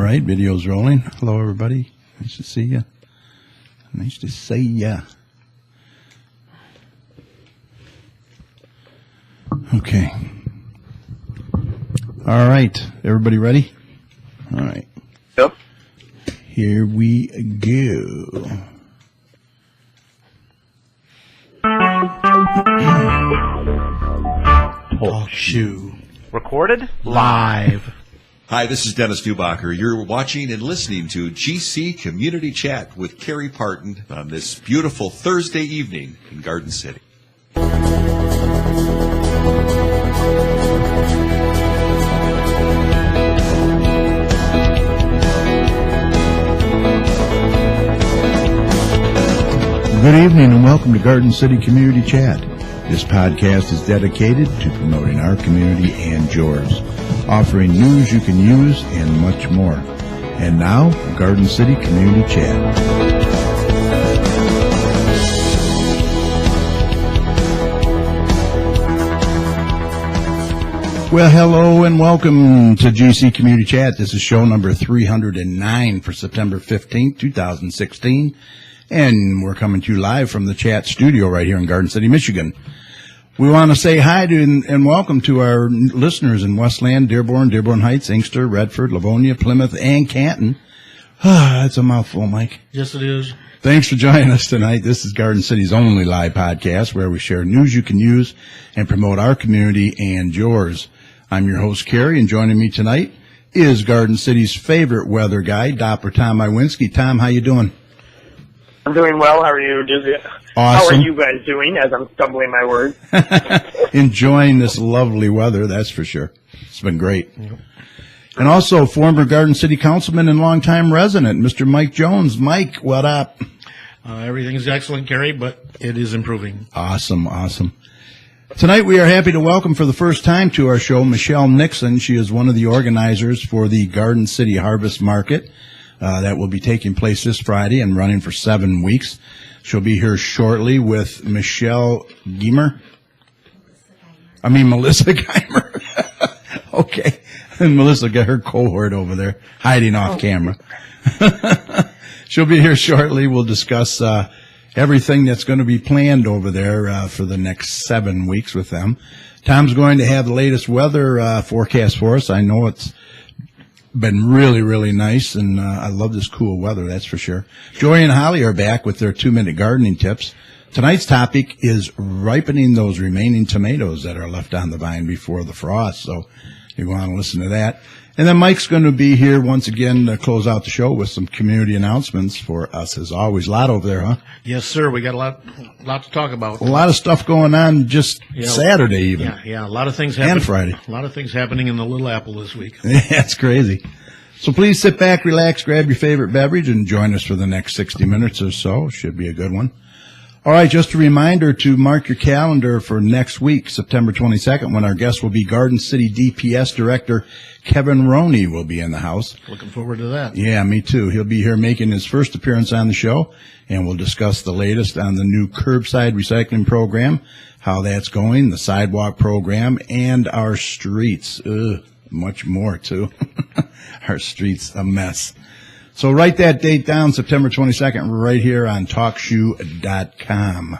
right, video's rolling. Hello, everybody. Nice to see you. Nice to see ya. Okay. All right. Everybody ready? All right. Yep. Here we go. Talk shoe. Recorded? Live. Hi, this is Dennis Dubacher. You're watching and listening to GC Community Chat with Carrie Parton on this beautiful Thursday evening in Garden City. Good evening and welcome to Garden City Community Chat. This podcast is dedicated to promoting our community and yours, offering news you can use and much more. And now, Garden City Community Chat. Well, hello and welcome to GC Community Chat. This is show number 309 for September 15th, 2016. And we're coming to you live from the chat studio right here in Garden City, Michigan. We want to say hi to and welcome to our listeners in Westland, Dearborn Heights, Inkster, Redford, Livonia, Plymouth, and Canton. That's a mouthful, Mike. Yes, it is. Thanks for joining us tonight. This is Garden City's only live podcast where we share news you can use and promote our community and yours. I'm your host, Carrie, and joining me tonight is Garden City's favorite weather guy, Dr. Tom Iwinski. Tom, how you doing? I'm doing well. How are you? Awesome. How are you guys doing as I'm stumbling my words? Enjoying this lovely weather, that's for sure. It's been great. Yep. And also former Garden City Councilman and longtime resident, Mr. Mike Jones. Mike, what up? Everything's excellent, Carrie, but it is improving. Awesome. Tonight we are happy to welcome for the first time to our show Michelle Nixon. She is one of the organizers for the Garden City Harvest Market. That will be taking place this Friday and running for 7 weeks. She'll be here shortly with Melissa Geimer. Okay. And Melissa got her cohort over there hiding off camera. She'll be here shortly. We'll discuss everything that's going to be planned over there for the next 7 weeks with them. Tom's going to have the latest weather forecast for us. I know it's been really, really nice, and I love this cool weather, that's for sure. Joy and Holly are back with their 2-minute gardening tips. Tonight's topic is ripening those remaining tomatoes that are left on the vine before the frost, so you want to listen to that. And then Mike's going to be here once again to close out the show with some community announcements for us, as always. A lot over there, huh? Yes, sir. We got a lot to talk about. A lot of stuff going on just Saturday even. Yeah, a lot of things happening. And Friday. A lot of things happening in the Little Apple this week. That's crazy. So please sit back, relax, grab your favorite beverage, and join us for the next 60 minutes or so. Should be a good one. All right, just a reminder to mark your calendar for next week, September 22nd, when our guest will be Garden City DPS Director Kevin Roney will be in the house. Looking forward to that. Yeah, me too. He'll be here making his first appearance on the show, and we'll discuss the latest on the new curbside recycling program, how that's going, the sidewalk program, and our streets. Much more, too. Our streets, a mess. So write that date down, September 22nd, right here on TalkShoe.com.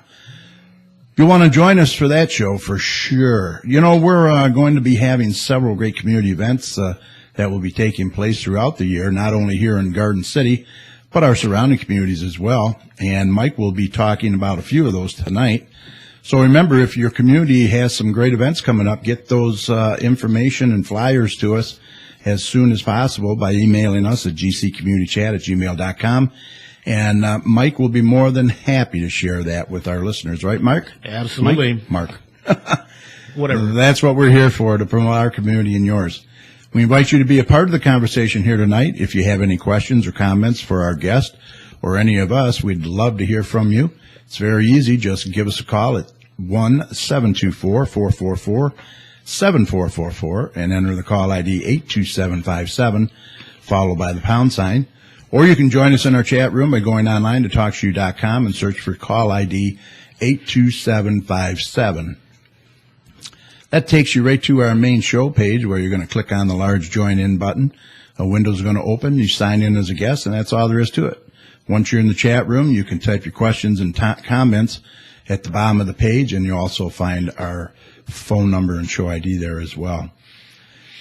You'll want to join us for that show for sure. You know, we're going to be having several great community events that will be taking place throughout the year, not only here in Garden City, but our surrounding communities as well. And Mike will be talking about a few of those tonight. So remember, if your community has some great events coming up, get those information and flyers to us as soon as possible by emailing us at gccommunitychat@gmail.com. And Mike will be more than happy to share that with our listeners. Right, Mark? Absolutely. Mark. Whatever. That's what we're here for, to promote our community and yours. We invite you to be a part of the conversation here tonight. If you have any questions or comments for our guest or any of us, we'd love to hear from you. It's very easy. Just give us a call at 1-724-444-7444 and enter the call ID 82757, followed by the pound sign. Or you can join us in our chat room by going online to TalkShoe.com and search for call ID 82757. That takes you right to our main show page where you're going to click on the large join in button. A window's going to open. You sign in as a guest, and that's all there is to it. Once you're in the chat room, you can type your questions and comments at the bottom of the page, and you'll also find our phone number and show ID there as well.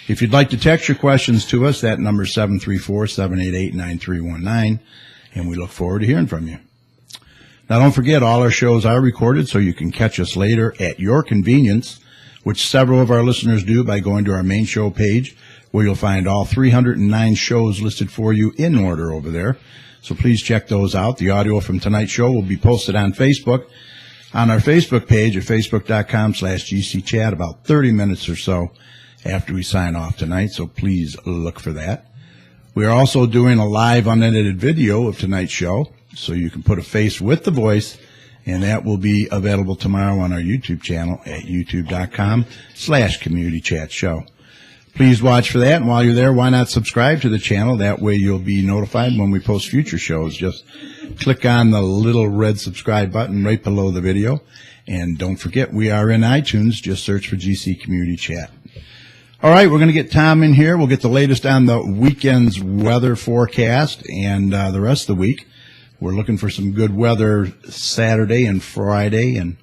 If you'd like to text your questions to us, that number is 734-788-9319, and we look forward to hearing from you. Now, don't forget, all our shows are recorded, so you can catch us later at your convenience, which several of our listeners do by going to our main show page, where you'll find all 309 shows listed for you in order over there. So please check those out. The audio from tonight's show will be posted on Facebook, on our Facebook page at facebook.com/GCChat about 30 minutes or so after we sign off tonight, so please look for that. We are also doing a live unedited video of tonight's show, so you can put a face with the voice, and that will be available tomorrow on our YouTube channel at youtube.com/communitychatshow. Please watch for that, and while you're there, why not subscribe to the channel? That way you'll be notified when we post future shows. Just click on the little red subscribe button right below the video. And don't forget, we are in iTunes. Just search for GC Community Chat. All right, we're going to get Tom in here. We'll get the latest on the weekend's weather forecast and the rest of the week. We're looking for some good weather Saturday and Friday and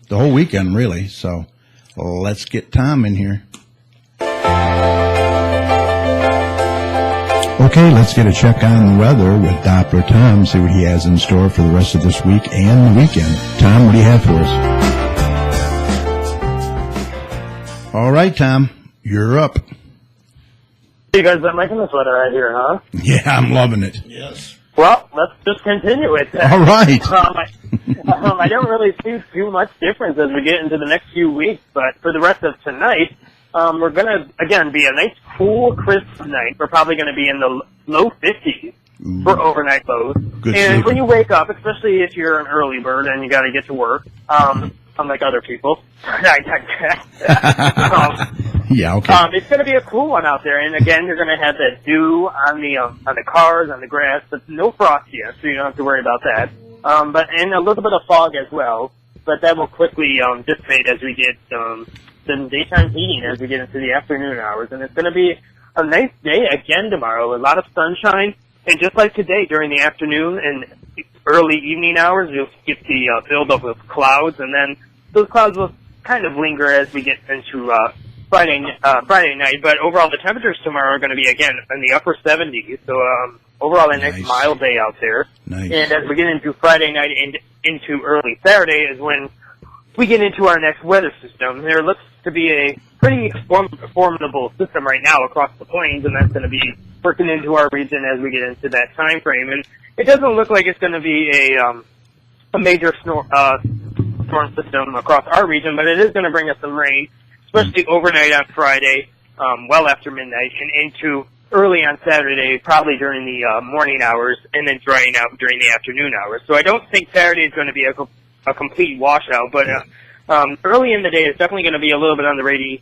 the whole weekend, really. So let's get Tom in here. Okay, let's get a check on the weather with Doppler Tom, see what he has in store for the rest of this week and the weekend. Tom, what do you have for us? All right, Tom, you're up. You guys are liking this weather right here, huh? Yeah, I'm loving it. Yes. Well, let's just continue it. All right. I don't really see too much difference as we get into the next few weeks, but for the rest of tonight, we're going to, again, be a nice, cool, crisp night. We're probably going to be in the low 50s for overnight lows. Good and sleeping. when you wake up, especially if you're an early bird and you got to get to work, unlike other people, Yeah, okay. it's going to be a cool one out there. And again, you're going to have that dew on the cars, on the grass, but no frost yet, so you don't have to worry about that. And a little bit of fog as well, but that will quickly dissipate as we get some daytime heating as we get into the afternoon hours. And it's going to be a nice day again tomorrow, a lot of sunshine. And just like today, during the afternoon and early evening hours, you'll get the buildup of clouds, and then those clouds will kind of linger as we get into Friday night. But overall, the temperatures tomorrow are going to be, again, in the upper 70s. So overall, a nice mild day out there. Nice. And as we get into Friday night and into early Saturday is when we get into our next weather system. There looks to be a pretty formidable system right now across the plains, and that's going to be working into our region as we get into that time frame. And it doesn't look like it's going to be a major storm system across our region, but it is going to bring us some rain, especially overnight on Friday, well after midnight, and into early on Saturday, probably during the morning hours, and then drying out during the afternoon hours. So I don't think Saturday is going to be a complete washout, but early in the day, it's definitely going to be a little bit on the rainy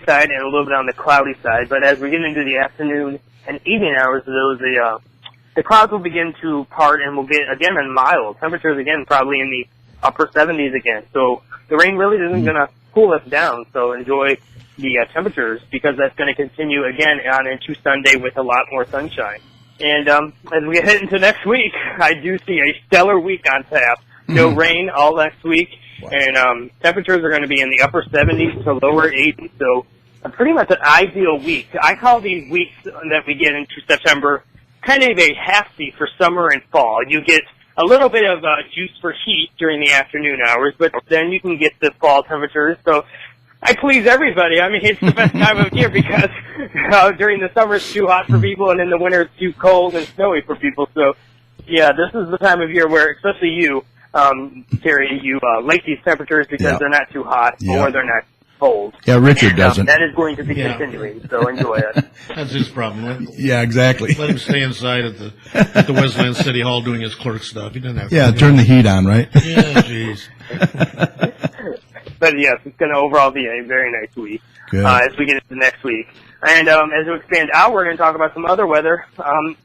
side and a little bit on the cloudy side. But as we get into the afternoon and evening hours, the clouds will begin to part, and we'll get, again, a mild. Temperatures, again, probably in the upper 70s again. So the rain really isn't going to cool us down, so enjoy the temperatures, because that's going to continue, again, on into Sunday with a lot more sunshine. And as we head into next week, I do see a stellar week on tap. No rain all next week, and temperatures are going to be in the upper 70s to lower 80s, so pretty much an ideal week. I call these weeks that we get into September kind of a half-seat for summer and fall. You get a little bit of juice for heat during the afternoon hours, but then you can get the fall temperatures, so I please everybody. I mean, it's the best time of year because during the summer it's too hot for people, and in the winter it's too cold and snowy for people, so yeah, this is the time of year where, especially you, Terry, you like these temperatures because they're not too hot or they're not cold. Yeah, Richard doesn't. That is going to be continuing, so enjoy it. That's his problem. Yeah, exactly. Let him stay inside at the Westland City Hall doing his clerk stuff. He doesn't have to. Yeah, turn the heat on, right? Yeah, jeez. But yes, it's going to overall be a very nice week as we get into next week. And as we expand out, we're going to talk about some other weather.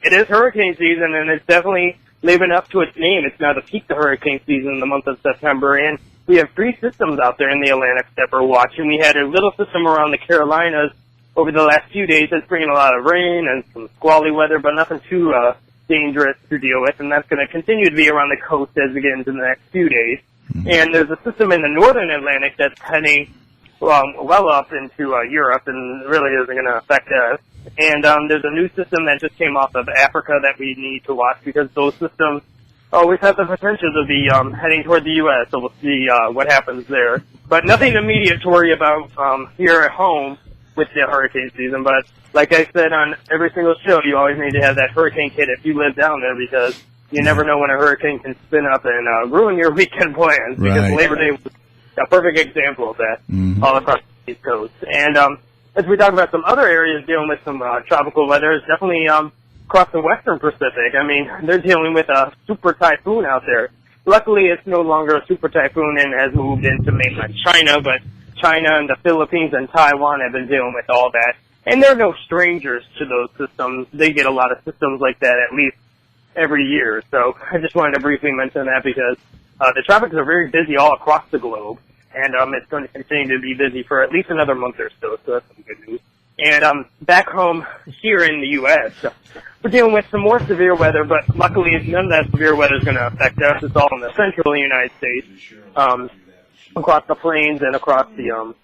It is hurricane season, and it's definitely living up to its name. It's now the peak of hurricane season in the month of September, and we have 3 systems out there in the Atlantic that we're watching. We had a little system around the Carolinas over the last few days, it's bringing a lot of rain and some squally weather, but nothing too dangerous to deal with, and that's going to continue to be around the coast as we get into the next few days. And there's a system in the northern Atlantic that's heading well up into Europe and really isn't going to affect us. And there's a new system that just came off of Africa that we need to watch because those systems always have the potential to be heading toward the U.S., so we'll see what happens there. But nothing immediate to worry about here at home with the hurricane season. But like I said on every single show, you always need to have that hurricane kit if you live down there because you never know when a hurricane can spin up and ruin your weekend plans. Because Right. Labor Day was a perfect example of that all across the East Coast. And as we talk about some other areas dealing with some tropical weather, it's definitely across the western Pacific. I mean, they're dealing with a super typhoon out there. Luckily, it's no longer a super typhoon and has moved into mainland China, but China and the Philippines and Taiwan have been dealing with all that. And they're no strangers to those systems. They get a lot of systems like that at least every year. So I just wanted to briefly mention that because the tropics are very busy all across the globe, and it's going to continue to be busy for at least another month or so, so that's some good news. And back home here in the U.S., we're dealing with some more severe weather, but luckily none of that severe weather is going to affect us. It's all in the central United States, across the plains and across the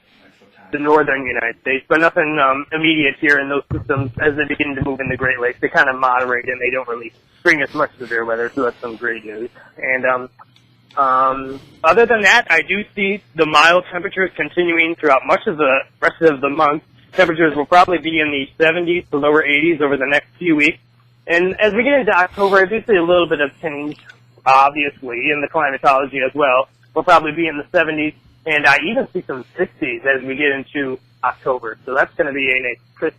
northern United States, but nothing immediate here in those systems as they begin to move in the Great Lakes. They kind of moderate and they don't really bring as much severe weather, so that's some great news. And other than that, I do see the mild temperatures continuing throughout much of the rest of the month. Temperatures will probably be in the 70s to lower 80s over the next few weeks. And as we get into October, I do see a little bit of change, obviously, in the climatology as well. We'll probably be in the 70s, and I even see some 60s as we get into October. So that's going to be a nice crisp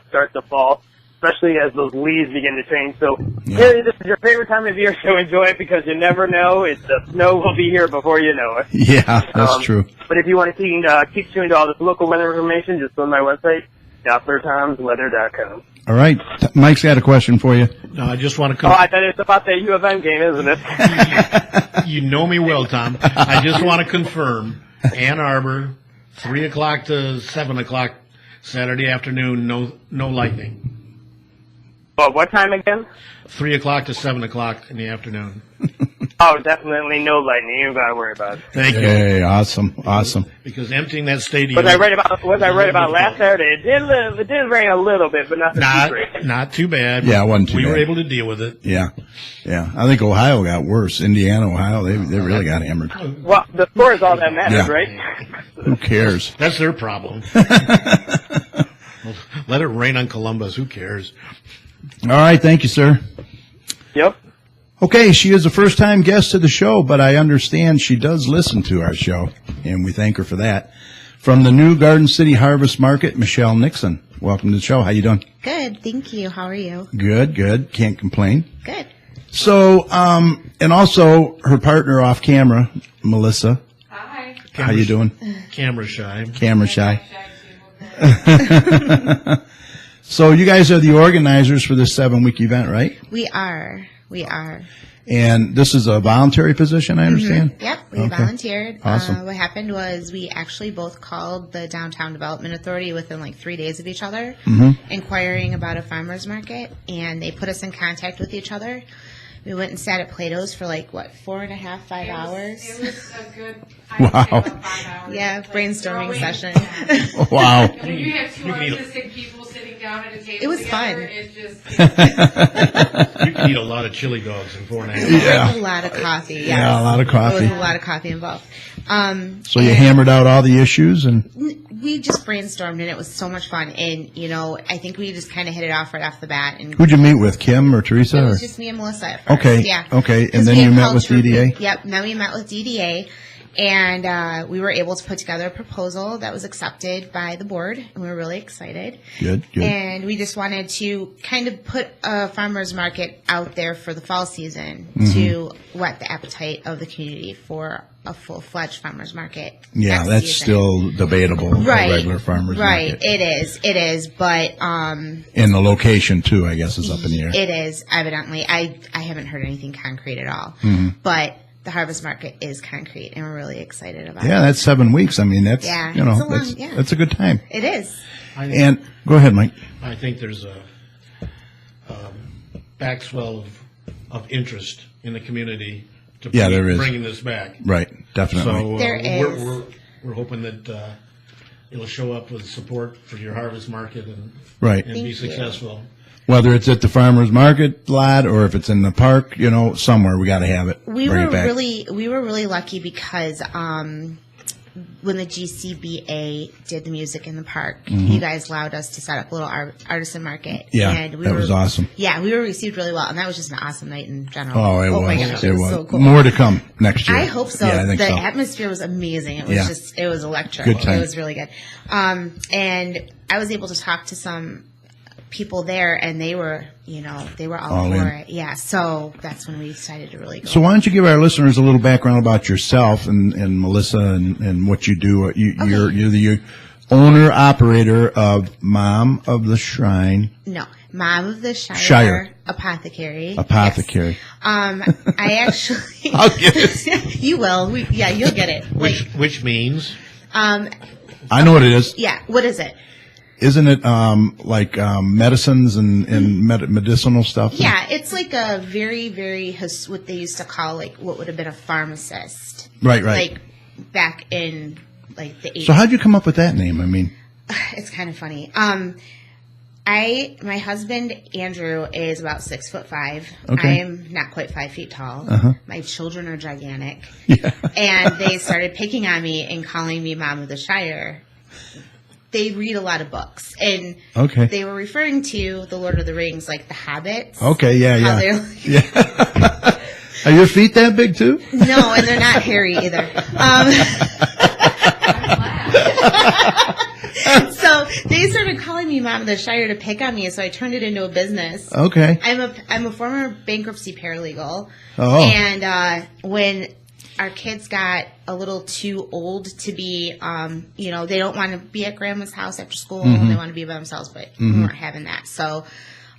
start to fall, especially as those leaves begin to change. So, Gary, this is your favorite time of year, so enjoy it because you never know. The snow will be here before you know it. Yeah, that's true. But if you want to keep tuned to all this local weather information, just go to my website, DopplerTimesWeather.com. All right. Mike's got a question for you. No, I just want to I thought it's about that U of M game, isn't it? You know me well, Tom. I just want to confirm Ann Arbor, 3 o'clock to 7 o'clock Saturday afternoon, no lightning. Well, what time again? 3 o'clock to 7 o'clock in the afternoon. Oh, definitely no lightning. You don't got to worry about it. Thank you. Hey, awesome. Because emptying that stadium. Was I right about last Saturday? It did rain a little bit, but nothing too great. Not too bad. Yeah, it wasn't too We bad. were able to deal with it. Yeah. I think Ohio got worse. Indiana, Ohio, they really got hammered. Well, the score is all that matters, Yeah. right? Who cares? That's their problem. Let it rain on Columbus. Who cares? All right. Thank you, sir. Yep. Okay, she is a first-time guest to the show, but I understand she does listen to our show, and we thank her for that. From the new Garden City Harvest Market, Michelle Nixon. Welcome to the show. How you doing? Good, thank you. How are you? Good. Can't complain. Good. So, and also her partner off camera, Melissa. Hi. How you doing? Camera shy. Camera shy. So you guys are the organizers for this 7-week event, right? We are. And this is a voluntary position, I understand? Yep, we Okay. volunteered. Awesome. What happened was we actually both called the Downtown Development Authority within like 3 days of each other, inquiring about a farmer's market, and they put us in contact with each other. We went and sat at Plato's for 4.5, 5 hours. It was a good, Wow. about 5 hours. Yeah, Like, brainstorming throwing- session. Wow. When you have two You can eat- autistic people sitting down at a table It was together, fun. it's just, You can eat a lot of chili dogs in 4.5 hours. Yeah. A lot of coffee. Yes. Yeah, a lot of There coffee. was a lot of coffee involved. So you and- hammered out all the issues and We just brainstormed, and it was so much fun. And, I think we just kind of hit it off right off the bat. And who'd you meet with, Kim or Teresa? it Or? was just me and Melissa at first. Okay, Yeah. okay. And 'Cause then we you had met called with True- DDA? Yep. Then we met with DDA, and we were able to put together a proposal that was accepted by the board, and we were really excited. Good. And we just wanted to kind of put a farmer's market out there for the fall season Mm-hmm. to whet the appetite of the community for a full-fledged farmer's market. Yeah, next that's season. still debatable. Right. A regular farmer's right. market. It is. But And the location too, I guess, is up in the air. it is evidently. I haven't heard anything concrete at all. Mm-hmm. But the harvest market is concrete, and we're really excited about Yeah, it. that's 7 weeks. I mean, that's, Yeah, you know, it's a long- that's, yeah. that's a good time. It is. And go ahead, Mike. I think there's a backswell of interest in the community to Yeah, there is. bringing this back. Right, definitely. So There is. we're hoping that it'll show up with support for your harvest market and Right. be Thank you. successful. Whether it's at the farmer's market lot or if it's in the park, you know, somewhere we got to have it. We Bring were it back. really lucky because when the GCBA did the music in the park, you guys allowed us to set up a little artisan market. Mm-hmm. Yeah, and that was awesome. Yeah, we were received really well, and that was just an awesome night in general. Oh, it was. my gosh, it was. so cool. More to come next year. I hope so. Yeah, I think the so. atmosphere was amazing. It was Yeah. it was electric. Good time. It was really good. And I was able to talk to some people there, and they were all All for in. it. Yeah, so that's when we decided to really go. So why don't you give our listeners a little background about yourself and Melissa and what you do? You're the owner operator of Mom of the Shrine No, Mom of the Shire. Apothecary. Apothecary. Yes. I actually. I'll get it. You will. You'll get it. Which means I know what it is. Yeah. What is it? Isn't it like medicines and medicinal stuff? Yeah, it's like a very, very what they used to call like what would have been a pharmacist. Right. Like back in like the 80s. So how'd you come up with that name? I mean, It's kind of funny. My husband Andrew is about 6'5". Okay. I'm not quite 5 feet tall. Uh-huh. My children are gigantic. yeah. And they started picking on me and calling me Mom of the Shire. They read a lot of books, and Okay. they were referring to the Lord of the Rings, like the Hobbits. Okay. How Yeah. they're- Yeah. Are your feet that big too? No, and they're not hairy either. So they started calling me Mom of the Shire to pick on me, so I turned it into a business. Okay. I'm a former bankruptcy paralegal, Oh. and when our kids got a little too old to be, they don't want to be at grandma's house after school. Mm-hmm. They want to be by themselves, but we weren't having that. So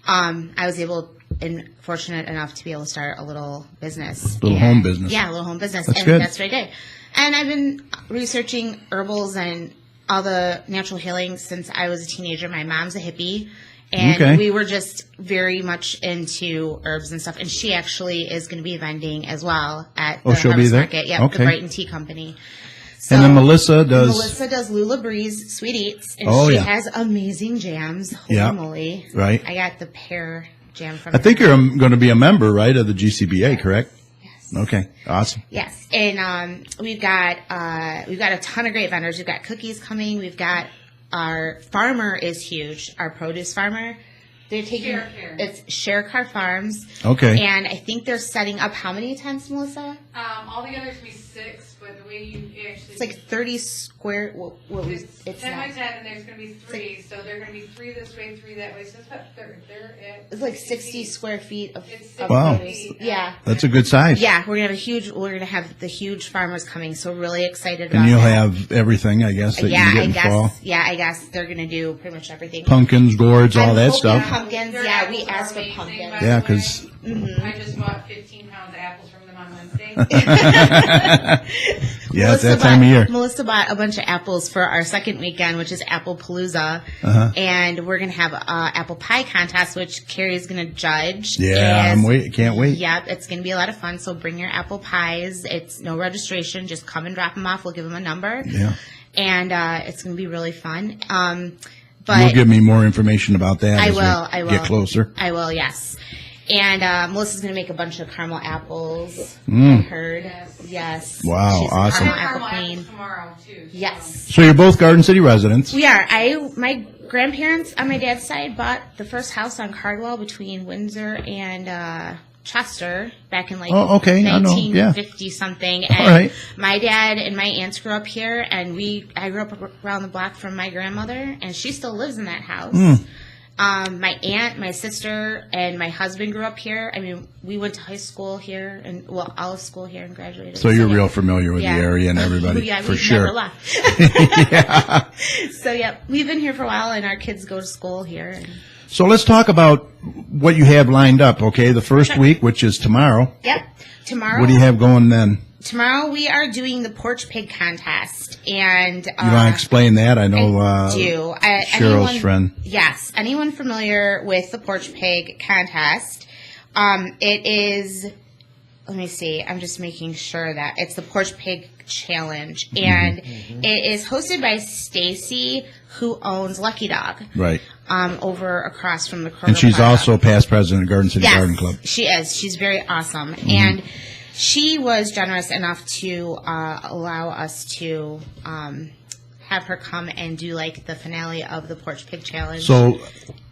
I was able and fortunate enough to be able to start a little business. Little home business. Yeah, a little home business. That's and good. that's what I did. And I've been researching herbals and all the natural healing since I was a teenager. My mom's a hippie. And Okay. we were just very much into herbs and stuff. And she actually is going to be vending as well at the she'll be Harvest there? Market. Yep, Okay. the Brighton Tea Company. So And then Melissa does. Melissa does Lula Breeze Sweet Eats, and Oh, she yeah. has amazing jams. Holy Yeah. moly! Right. I got the pear jam from. I think her. you're going to be a member, right, of the GCBA, correct? Yes. Okay. Awesome. Yes, and we've got a ton of great vendors. We've got cookies coming. We've got our farmer is huge. Our produce farmer. They're taking Sharecare. it's Sharecare Farms. Okay. And I think they're setting up how many tents, Melissa? Altogether it's gonna be 6, but the way you actually It's like 30 square. it's It's 10 by not. 10, and there's gonna be 3, so they're gonna be 3 this way, 3 that way. So it's about they're at. It's like 60 square feet of. It's of 60 Wow. produce. Yeah. That's a good size. Yeah, we're gonna have the huge farmers coming, so really excited about And you'll that. have everything, I guess, that you can get in fall. I guess they're gonna do pretty much everything. Pumpkins, gourds, all I'm that hoping stuff. Pumpkins, Their yeah, we apples are asked for amazing, pumpkins. by Yeah, the way. 'cause- I just bought 15 pounds of apples from them on Wednesday. Yeah, it's that time of year. Melissa bought a bunch of apples for our second weekend, which is Apple Palooza, Uh-huh. and we're gonna have a apple pie contest, which Carrie's gonna judge. Yeah, can't wait. Yep, it's gonna be a lot of fun. So bring your apple pies. It's no registration. Just come and drop them off. We'll give them a number. Yeah. And it's gonna be really fun. But You'll give me more information about that I as will. we I will. get closer. I will. Yes. And Melissa's gonna make a bunch of caramel apples. Mm. I heard. Yes. Wow, She's a awesome. caramel apple Caramel queen. apples tomorrow too. so- Yes. So you're both Garden City residents. We are. My grandparents on my dad's side bought the first house on Cardwell between Windsor and Chester back in like Oh, okay, I know, yeah. 1950 something. And All right. my dad and my aunts grew up here, and I grew up around the block from my grandmother, and she still lives in that house. Hmm. My aunt, my sister, and my husband grew up here. I mean, we went to high school here, and all of school here, and graduated. So you're yeah. real familiar with Yeah. the area and everybody, Yeah, for we've sure. never left. So yeah, we've been here for a while, and our kids go to school here. And So let's talk about what you have lined up, okay? The first week, which is tomorrow. Yep. Tomorrow. What do you have going then? Tomorrow we are doing the porch pig contest, and You want to explain that? I know Cheryl's friend. Yes, anyone familiar with the porch pig contest? It is. Let me see. I'm just making sure that it's the porch pig challenge, and it is hosted by Stacy, who owns Lucky Dog. Right. Over across from the Kroger And she's Plaza. also past president of Garden City Garden Club. She is. She's very awesome. And she was generous enough to allow us to have her come and do like the finale of the Porch Pig Challenge. So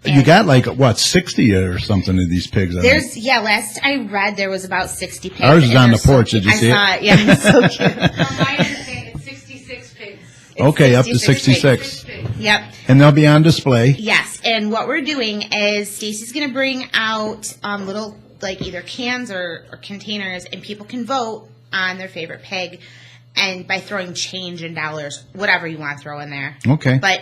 you got like, what, 60 or something of these pigs? I think. Last I read there was about 60 pigs. Ours is and on they're the porch. So Did you see I saw it? Yeah, it's so cute. From my understanding, it's 66 pigs. Okay, up to 66 66. Pigs. Yep. And they'll be on display. Yes, and what we're doing is Stacy's going to bring out little, like, either cans or containers, and people can vote on their favorite pig, and by throwing change in dollars, whatever you want to throw in there. Okay. But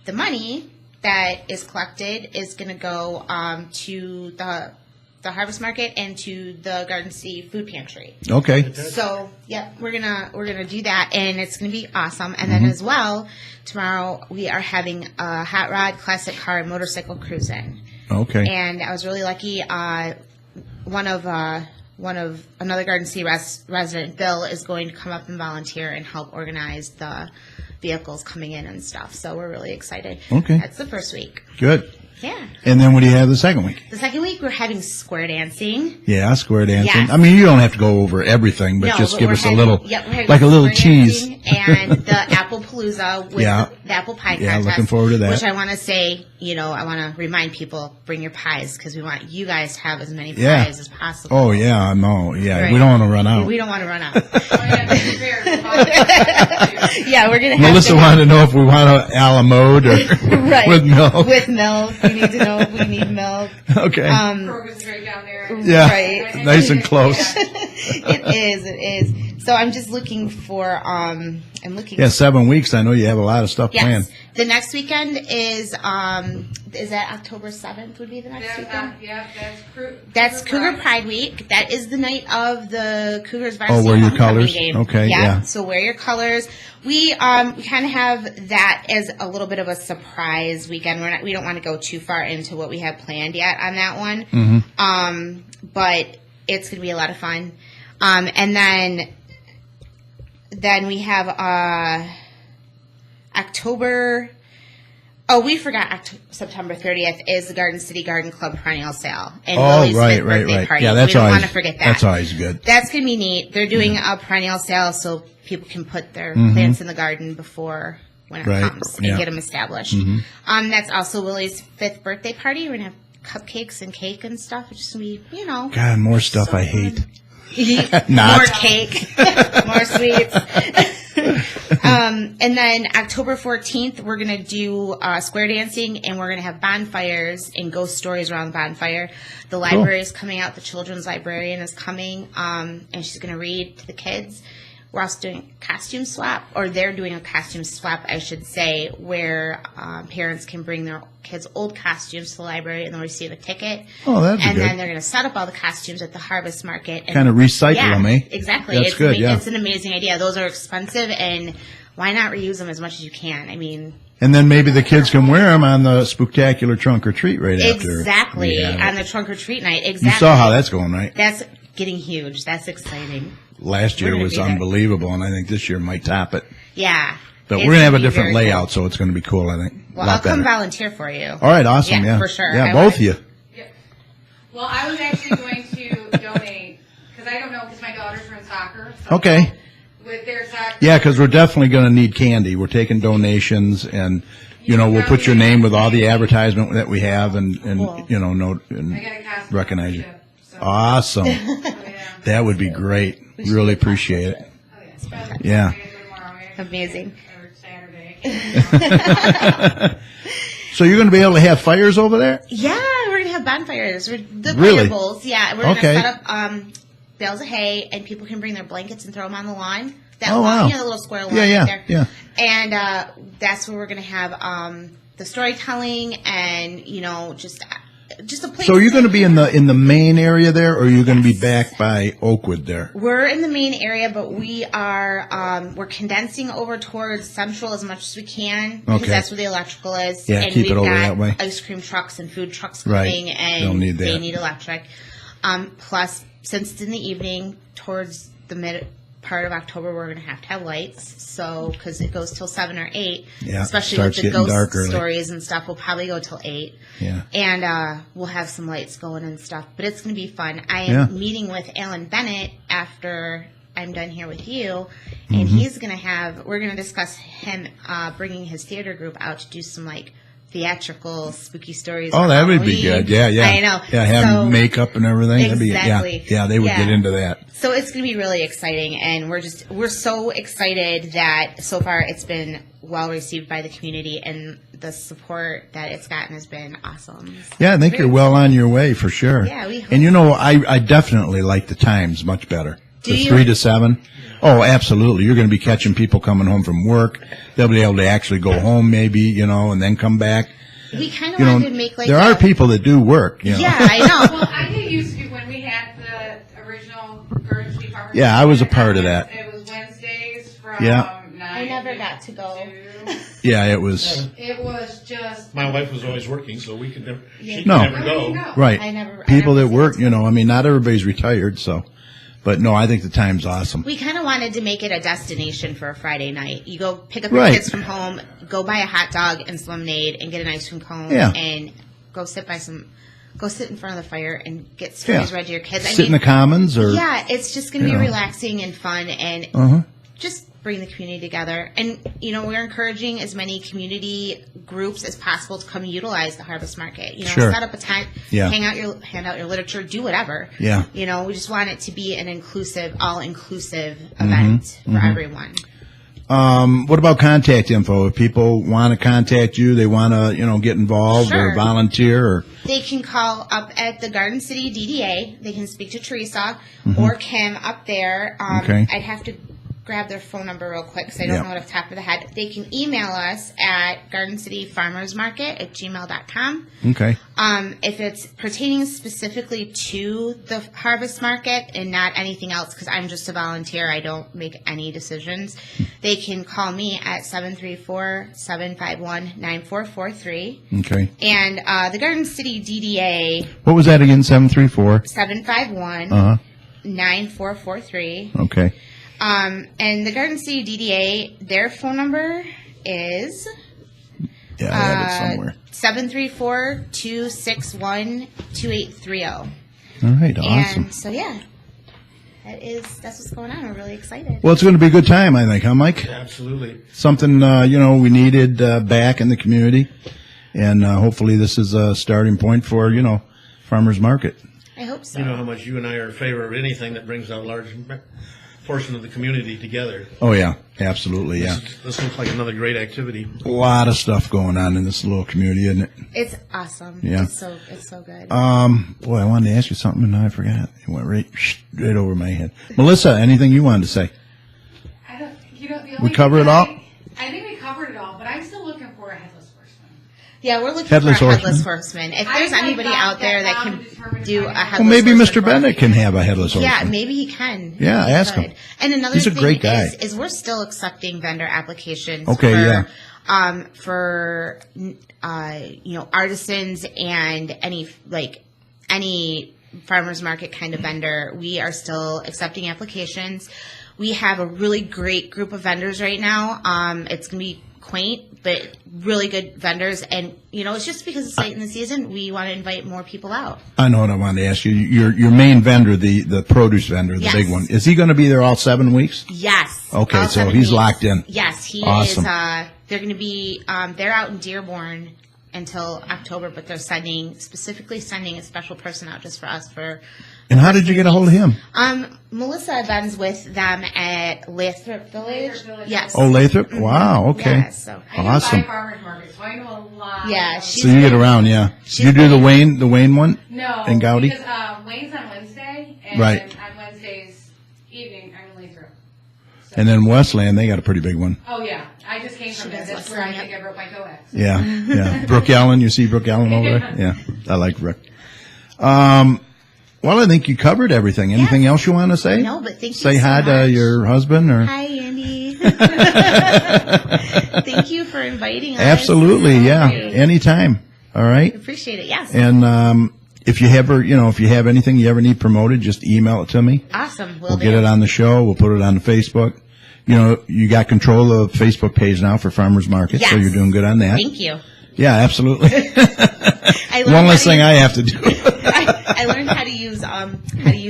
the money that is collected is going to go to the harvest market and to the Garden City food pantry. Okay. So, yep, we're gonna do that, and it's gonna be awesome. And then as well, tomorrow we are having a hot rod, classic car, and motorcycle cruising. Okay. And I was really lucky. One of another Garden City resident, Bill, is going to come up and volunteer and help organize the vehicles coming in and stuff. So we're really excited. Okay. That's the first week. Good. Yeah. And then what do you have the second week? The second week we're having square dancing. Yeah, square dancing. Yes. I mean, you don't have to go over everything, but No, just but give we're us a having- little, yep, we're having like a little square tease. dancing and the apple palooza with Yeah. the apple pie Yeah, contest. looking forward to that. Which I want to say, I want to remind people, bring your pies, because we want you guys to have as many Yeah. pies as possible. Oh, yeah, no, yeah. Right. We don't want to run out. We don't want to run out. Oh, yeah, be prepared for volunteers. Yeah, we're going to have Melissa to wanted to know if we want a a la mode or right. with milk. With milk. We need to know if we need milk. Okay. Kroger's right down there. Yeah. Right. Nice and close. It is. So I'm just looking for, I'm looking. Yeah, 7 weeks. I know you have a lot of stuff planned. Yes. The next weekend is that October 7th would be the next weekend? That's Cougar Pride Week. That is the night of the Cougars varsity wear your homecoming colors? game. Okay, yeah. So wear your colors. We kind of have that as a little bit of a surprise weekend. We don't want to go too far into what we have planned yet on that one. Mm-hmm. But it's going to be a lot of fun. And then we have October. Oh, we forgot. September 30th is the Garden City Garden Club perennial sale and Lily's fifth birthday party. Yeah, that's we don't always, want to forget that. That's always good. That's gonna be neat. They're doing a perennial sale so people can put their plants in the garden before winter Right, comes and yeah. get them established. That's also Lily's 5th birthday party. We're gonna have cupcakes and cake and stuff. It's just gonna be, God, more stuff I hate. more cake, more sweets. And then October 14th, we're going to do square dancing, and we're going to have bonfires and ghost stories around the bonfire. The library is coming out. The children's librarian is coming, and she's going to read to the kids. We're also doing a costume swap, or they're doing a costume swap, I should say, where parents can bring their kids' old costumes to the library and they'll receive a ticket. Oh, that'd be And good. then they're going to set up all the costumes at the harvest market. And Kind of recycle them, eh? Exactly. That's good, yeah. It's an amazing idea. Those are expensive, and why not reuse them as much as you can? I mean, And then maybe the kids can wear them on the spectacular trunk or treat right after. exactly. we have it. On the trunk or treat night. Exactly. You saw how that's going, right? That's getting huge. That's exciting. Last year We're gonna was be there. unbelievable, and I think this year might top it. Yeah. But It's we're going to have a be different very layout, cool. so it's going to be cool, I think. Well, a lot I'll come better. volunteer for you. All right, awesome, yeah. for sure. Yeah, I both of would. you. Yep. Well, I was actually going to donate, because I don't know, because my daughters are in soccer. So Okay. With their soccer. Yeah, because we're definitely going to need candy. We're taking donations, and, we'll put your name with all the advertisement that we have, and Cool. I got a costume. recognize you. membership, so- Awesome. So, yeah. That would be great. Really appreciate it. Oh, yeah. Yeah. Tomorrow, Amazing. Or Saturday. So you're going to be able to have fires over there? Yeah, we're going to have bonfires. The Really? fire bowls. Yeah, we're going to Okay. set up bales of hay, and people can bring their blankets and throw them on the lawn. That Oh, lawn, wow. the little square lawn Yeah, yeah, right there. yeah. And that's where we're going to have the storytelling and, just just a place. So you're going to be in the main area there, or are you going to be back by Oakwood there? We're in the main area, but we are we're condensing over towards Central as much as we can because Okay. that's where the electrical is. Yeah, and keep it we've over got that way. ice cream trucks and food trucks Right. coming, and They'll need they that. need electric. Plus, since it's in the evening, towards the mid part of October, we're going to have lights. So, because it goes till 7 or 8, Yeah, especially starts with the getting ghost dark early. stories and stuff, we'll probably go till 8. Yeah. And we'll have some lights going and stuff, but it's going to be fun. I am Yeah. meeting with Alan Bennett after I'm done here with you, and Mm-hmm. he's going to we're going to discuss him bringing his theater group out to do some like theatrical spooky stories. Oh, for that would be Halloween. good. Yeah, yeah. I know. Yeah, have So- makeup and everything. That'd be, Exactly. yeah, they would Yeah. get into that. So it's going to be really exciting, and we're so excited that so far it's been well received by the community, and the support that it's gotten has been awesome. Yeah, I think Very you're well on your way for sure. Yeah, we hope And you know, I definitely like the times much better. Do The you? 3 to 7. Oh, absolutely. You're going to be catching people coming home from work. They'll be able to actually go home maybe, you know, and then come back. We kind of You know, wanted to make like there are people that do work, you know. Yeah, I know. Well, I did used to when we had the original Garden Street Farmers. Yeah, I was a Market, part of that. It was Wednesdays from Yeah. 9. I never got to go. Yeah, it was, It was just. My wife was always working, so we could never. She could No. never Where do you go. go? right. I never People that seen work, it. you know, I mean, not everybody's retired, so. But no, I think the time's awesome. We kind of wanted to make it a destination for a Friday night. You go pick up Right. your kids from home, go buy a hot dog and some lemonade, and get an ice cream cone, Yeah. and go sit in front of the fire and get stories Yeah. read to your kids. Sit in the commons or. yeah, it's just going to you be know. relaxing and fun, and Uh-huh. just bring the community together. And you know, we're encouraging as many community groups as possible to come utilize the harvest market. You know, Sure. set up a tent, Yeah. hand out your literature, do whatever. Yeah. You know, we just want it to be an all inclusive Mm-hmm. event for everyone. What about contact info? If people want to contact you, they want to, you know, get involved or Sure. volunteer or. They can call up at the Garden City DDA. They can speak to Teresa or Kim up there. Okay. I'd have to grab their phone number real quick because I don't Yeah. know it off the top of the head. They can email us at gardencityfarmersmarket@gmail.com. Okay. If it's pertaining specifically to the harvest market and not anything else, because I'm just a volunteer, I don't make any decisions, they can call me at 734-751-9443. Okay. And the Garden City DDA, What was that again? 734? 751-9443. Okay. And the Garden City DDA, their phone number is Yeah, I have it somewhere. 734-261-2830. All right. Awesome. And so, yeah, that's what's going on. We're really excited. Well, it's going to be a good time, I think, huh, Mike? Absolutely. Something, you know, we needed back in the community. And hopefully this is a starting point for, you know, farmers market. I hope so. You know how much you and I are in favor of anything that brings a large portion of the community together. Oh, yeah. Absolutely, yeah. This looks like another great activity. A lot of stuff going on in this little community, isn't it? It's awesome. Yeah. It's so good. Boy, I wanted to ask you something and now I forgot. It went right over my head. Melissa, anything you wanted to say? I don't. You know, the We only cover thing it all? I think we covered it all, but I'm still looking for a headless horseman. Yeah, we're looking Headless for a headless horseman? horseman. If there's I'd like anybody that- out there that that down can to determine do if a I- headless Well, maybe horseman Mr. for us, Bennett can have a headless horseman. Yeah, maybe he can. Yeah, Maybe he ask could. him. And another He's a thing great guy. is we're still accepting vendor applications Okay, for, yeah. for you know, artisans and any farmers market kind of vendor. We are still accepting applications. We have a really great group of vendors right now. It's going to be quaint, but really good vendors. And, you know, it's just because it's late in the season, we want to invite more people out. I know what I wanted to ask you. Your main vendor, the produce vendor, the Yes. big one, is he going to be there all 7 weeks? Yes. Okay, All so 7 he's weeks. locked in. Yes, he Awesome. is. They're going to be, they're out in Dearborn until October, but they're specifically sending a special person out just for us for. And how did you get a hold of him? Melissa Ben's with them at Lathrop Village. Lathrop Village. Yes. Oh, Lathrop? Wow, okay. Yeah, so. I Awesome. do buy farmers market, so I know a lot. Yeah, of- she's So you get around, yeah. She's You do the great. Wayne one? No, And Gowdy? because Wayne's on Wednesday, and Right. on Wednesday's evening I'm in Lathrop. And then Westland, they got a pretty big one. Oh, yeah. I just came from there. does That's where I Westland, think I broke my toe at. Yeah, yeah. Brooke Allen, you see Brooke Allen over there? Yeah, I like Brooke. Well, I think you covered everything. Anything else you want to say? No, but thank you Say so hi to much. your husband or. Hi, Andy. Thank you for inviting us. Absolutely, yeah. Great. Anytime. All right. Appreciate it. Yes. And if you have anything you ever need promoted, just email it to me. Awesome. We'll get it on the show. We'll put it on the Facebook. You got control of the Facebook page now for Farmers Market, so Yes. you're doing good on that. Thank you. Yeah, absolutely. I learned One less how to thing I have to do. I learned how to use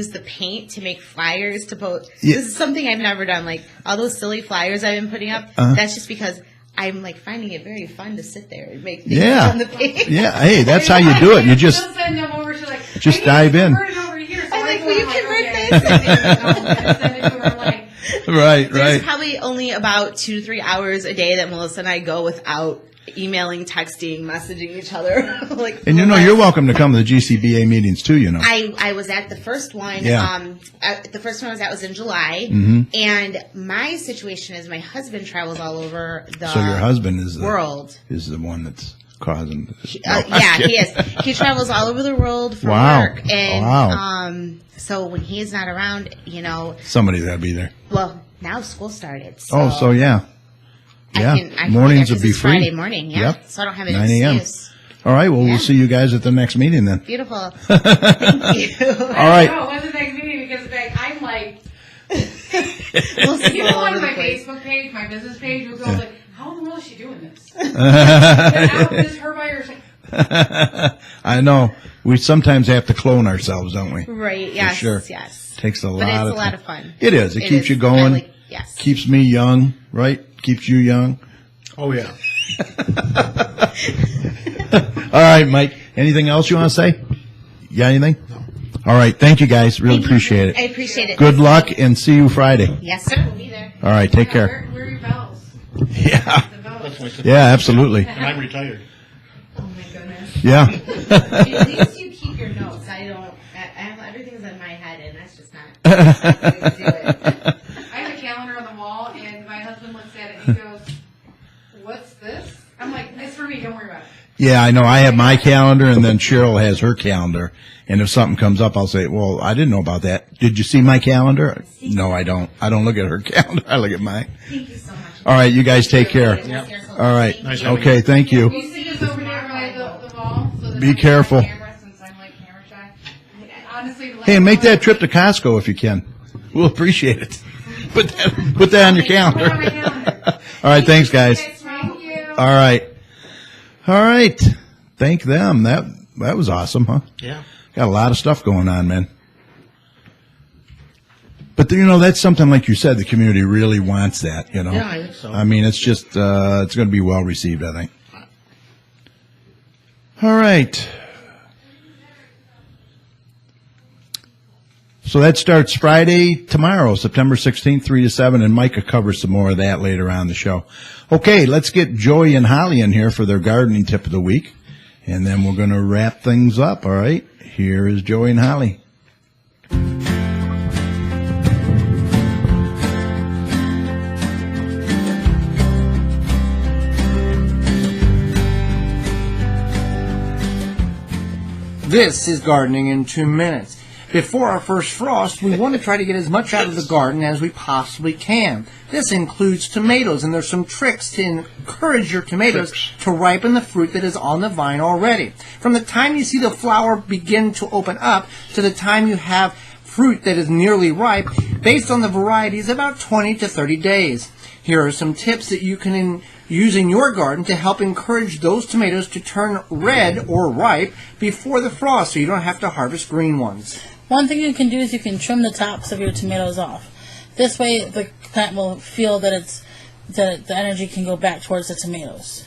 the paint to make flyers to post. Yeah. This is something I've never done. Like all those silly flyers I've been putting up. That's just because I'm like finding it very fun to sit there and make things Yeah. on the page. Yeah, hey, that's how you do it. You just She'll send them over. She's like, just "I need dive to in." convert it over to here." So I'm I like, go, "Will you I'm like, convert "Okay." this?" And send it to her. I'm like, right. There's probably only about 2 to 3 hours a day that Melissa and I go without emailing, texting, messaging each other. Like, And you're welcome to come to the GCBA meetings too. I was at the first one. Yeah. The first one I was in July, and my situation is my husband travels all over the So your husband is world. is the one that's causing. Yeah, he is. He travels all over the world for Wow. work, and Wow. so when he's not around, Somebody's got to be there. well, now school started. So Oh, so yeah. Yeah, I can mornings be there would 'cause be it's free. Friday morning, yeah. Yep. So I don't have an 9 a.m. excuse. All right, well, Yeah. we'll see you guys at the next meeting then. Beautiful. Thank you. All right. "No, it wasn't that meeting because I'm like, We'll see you all go on over my the place. Facebook page, my business page, you'll go like, how in the world is she doing this? Without just her by herself. I know. We sometimes have to clone ourselves, don't we? Right, yes, sure. yes. Takes a lot But it's of a lot time. of fun. It is. It keeps is. you going. Yes. Keeps me young, right? Keeps you young. Oh, yeah. All right, Mike. Anything else you want to say? You got anything? No. All right. Thank you, guys. Really Thank you. appreciate I it. appreciate it. Good luck and see you Friday. Yes, sir. We'll be there. All right. Take care. Where are your bells? Yeah. The bells. That's my sister. Yeah, absolutely. And I'm retired. Oh my goodness. Yeah. At least you keep your notes. I don't. Everything's in my head, and that's just not. I do it. I have a calendar on the wall, and my husband looks at it and he goes, "What's this?" I'm like, "It's for me. Don't worry about it." Yeah, I know. I have my calendar, and then Cheryl has her calendar. And if something comes up, I'll say, well, I didn't know about that. Did you see my calendar? No, I don't. I don't look at her calendar. I look at mine. Thank you so much. All right, you guys take care. All right. Nice having Okay, thank you. You see this over there by the wall? So that Be I can careful. have camera, since I'm like camera shy. Honestly, the Hey, last make one- that trip to Costco if you can. We'll appreciate it. Put that on your calendar. Put it on my calendar. All right, thanks, guys. Thank you. All right. All right. Thank them. That was awesome, huh? Yeah. Got a lot of stuff going on, man. But that's something like you said. The community really wants that. Yeah, I think so. I mean, it's just it's going to be well received, I think. All right. So that starts Friday tomorrow, September 16th, 3 to 7, and Micah covers some more of that later on in the show. Okay, let's get Joey and Holly in here for their gardening tip of the week, and then we're going to wrap things up, all right? Here is Joey and Holly. This is gardening in 2 minutes. Before our first frost, we want to try to get as much out of the garden as we possibly can. This includes tomatoes, and there's some tricks to encourage your tomatoes to ripen the fruit that is on the vine already. From the time you see the flower begin to open up to the time you have fruit that is nearly ripe, based on the varieties, about 20 to 30 days. Here are some tips that you can use in your garden to help encourage those tomatoes to turn red or ripe before the frost, so you don't have to harvest green ones. One thing you can do is you can trim the tops of your tomatoes off. This way the plant will feel that the energy can go back towards the tomatoes.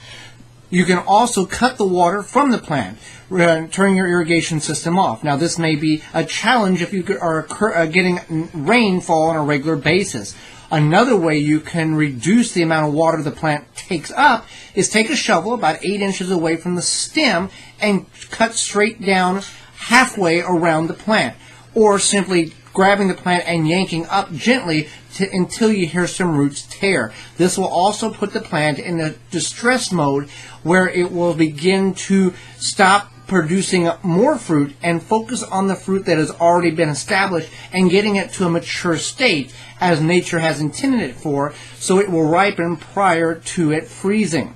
You can also cut the water from the plant, turning your irrigation system off. Now, this may be a challenge if you are getting rainfall on a regular basis. Another way you can reduce the amount of water the plant takes up is take a shovel about 8 inches away from the stem and cut straight down halfway around the plant. Or simply grabbing the plant and yanking up gently until you hear some roots tear. This will also put the plant in a distress mode where it will begin to stop producing more fruit and focus on the fruit that has already been established and getting it to a mature state as nature has intended it for, so it will ripen prior to it freezing.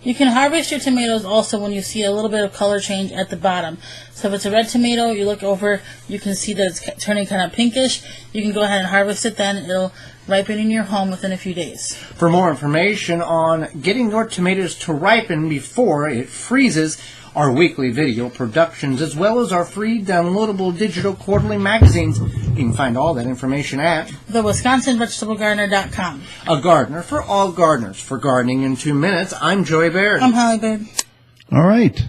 You can harvest your tomatoes also when you see a little bit of color change at the bottom. So if it's a red tomato, you look over, you can see that it's turning kind of pinkish. You can go ahead and harvest it then. It'll ripen in your home within a few days. For more information on getting your tomatoes to ripen before it freezes, our weekly video productions, as well as our free downloadable digital quarterly magazines, you can find all that information at thewisconsinvegetablegardener.com. A Gardener for All Gardeners. For Gardening in 2 Minutes, I'm Joey Baird. I'm Holly Baird. All right.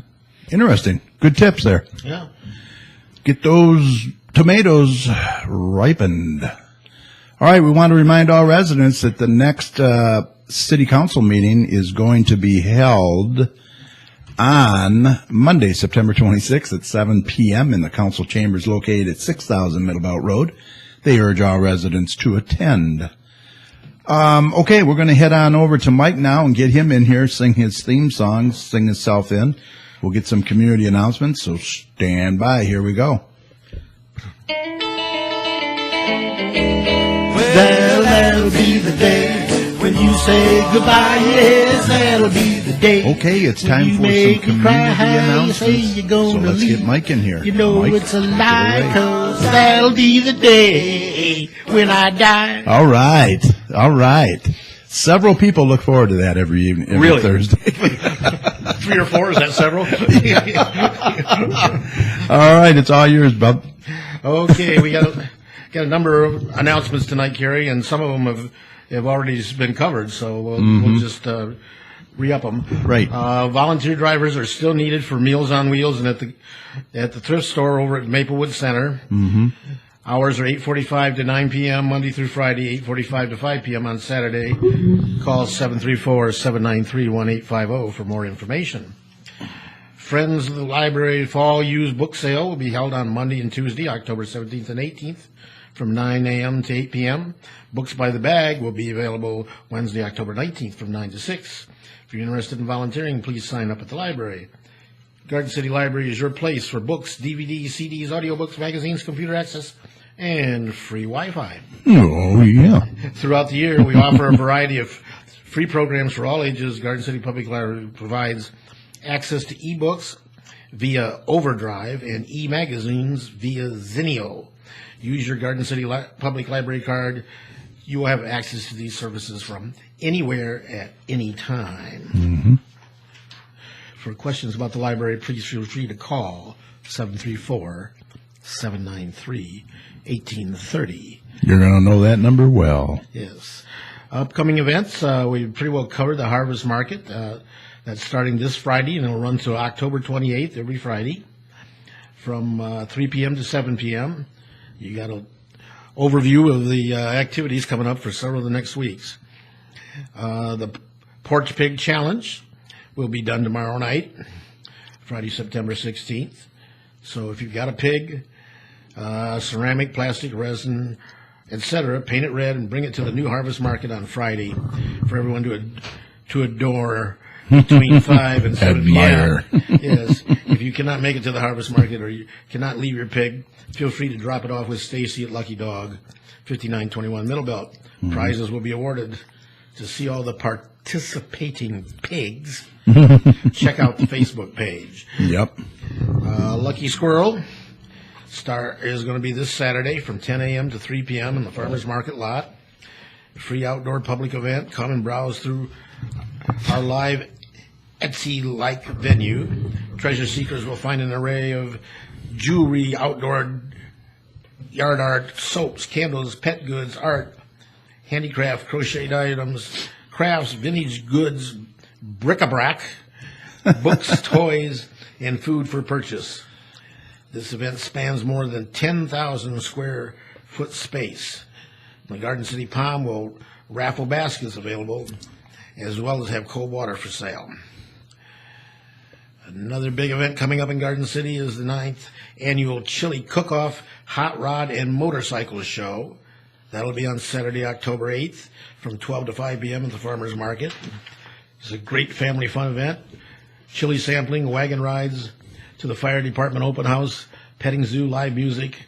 Interesting. Good tips there. Yeah. Get those tomatoes ripened. All right. We want to remind all residents that the next city council meeting is going to be held on Monday, September 26th at 7 p.m. in the council chambers located at 6000 Middlebelt Road. They urge all residents to attend. Okay, we're going to head on over to Mike now and get him in here, sing his theme song, sing himself in. We'll get some community announcements, so stand by. Here we go. Well, that'll be the day when you say goodbye. Yes, that'll be the day. Okay, it's time for some community announcements. So let's get Mike in here. You know Mike, it's a lie, 'cause that'll be the day when I die. All right. Several people look forward to that every evening, every Really? Thursday. 3 or 4, is that several? All right, it's all yours, bub. Okay, we got a number of announcements tonight, Kerry, and some of them have already been covered, so we'll just re-up them. Right. Volunteer drivers are still needed for Meals on Wheels and at the thrift store over at Maplewood Center. Mm-hmm. Hours are 8:45 to 9 p.m. Monday through Friday, 8:45 to 5 p.m. on Saturday. Call 734-793-1850 for more information. Friends of the Library Fall Used Book Sale will be held on Monday and Tuesday, October 17th and 18th, from 9 a.m. to 8 p.m. Books by the bag will be available Wednesday, October 19th, from 9 to 6. If you're interested in volunteering, please sign up at the library. Garden City Library is your place for books, DVDs, CDs, audiobooks, magazines, computer access, and free Wi-Fi. Oh, yeah. Throughout the year, we offer a variety of free programs for all ages. Garden City Public Library provides access to ebooks via Overdrive and e-magazines via Zinio. Use your Garden City Public Library card. You will have access to these services from anywhere at any time. Mm-hmm. For questions about the library, please feel free to call 734-793-1830. You're going to know that number well. Yes. Upcoming events, we pretty well covered the Harvest Market. That's starting this Friday, and it'll run to October 28th every Friday from 3 p.m. to 7 p.m. You got an overview of the activities coming up for several of the next weeks. The Porch Pig Challenge will be done tomorrow night, Friday, September 16th. So if you've got a pig, ceramic, plastic, resin, etc., paint it red and bring it to the new Harvest Market on Friday for everyone to adore between 5 and 7 Admire. p.m. Yes. If you cannot make it to the Harvest Market or you cannot leave your pig, feel free to drop it off with Stacy at Lucky Dog, 5921 Middlebelt. Prizes will be awarded. To see all the participating pigs, check out the Facebook page. Yep. Lucky Squirrel is going to be this Saturday from 10 a.m. to 3 p.m. in the Farmers Market lot. Free outdoor public event. Come and browse through our live Etsy-like venue. Treasure seekers will find an array of jewelry, outdoor yard art, soaps, candles, pet goods, art, handicraft, crocheted items, crafts, vintage goods, bric-a-brac, books, toys, and food for purchase. This event spans more than 10,000 square foot space. The Garden City Palm will raffle baskets available, as well as have cold water for sale. Another big event coming up in Garden City is the 9th annual Chili Cook-Off Hot Rod and Motorcycle Show. That'll be on Saturday, October 8th from 12 to 5 p.m. at the Farmers Market. It's a great family fun event. Chili sampling, wagon rides to the fire department open house, petting zoo, live music,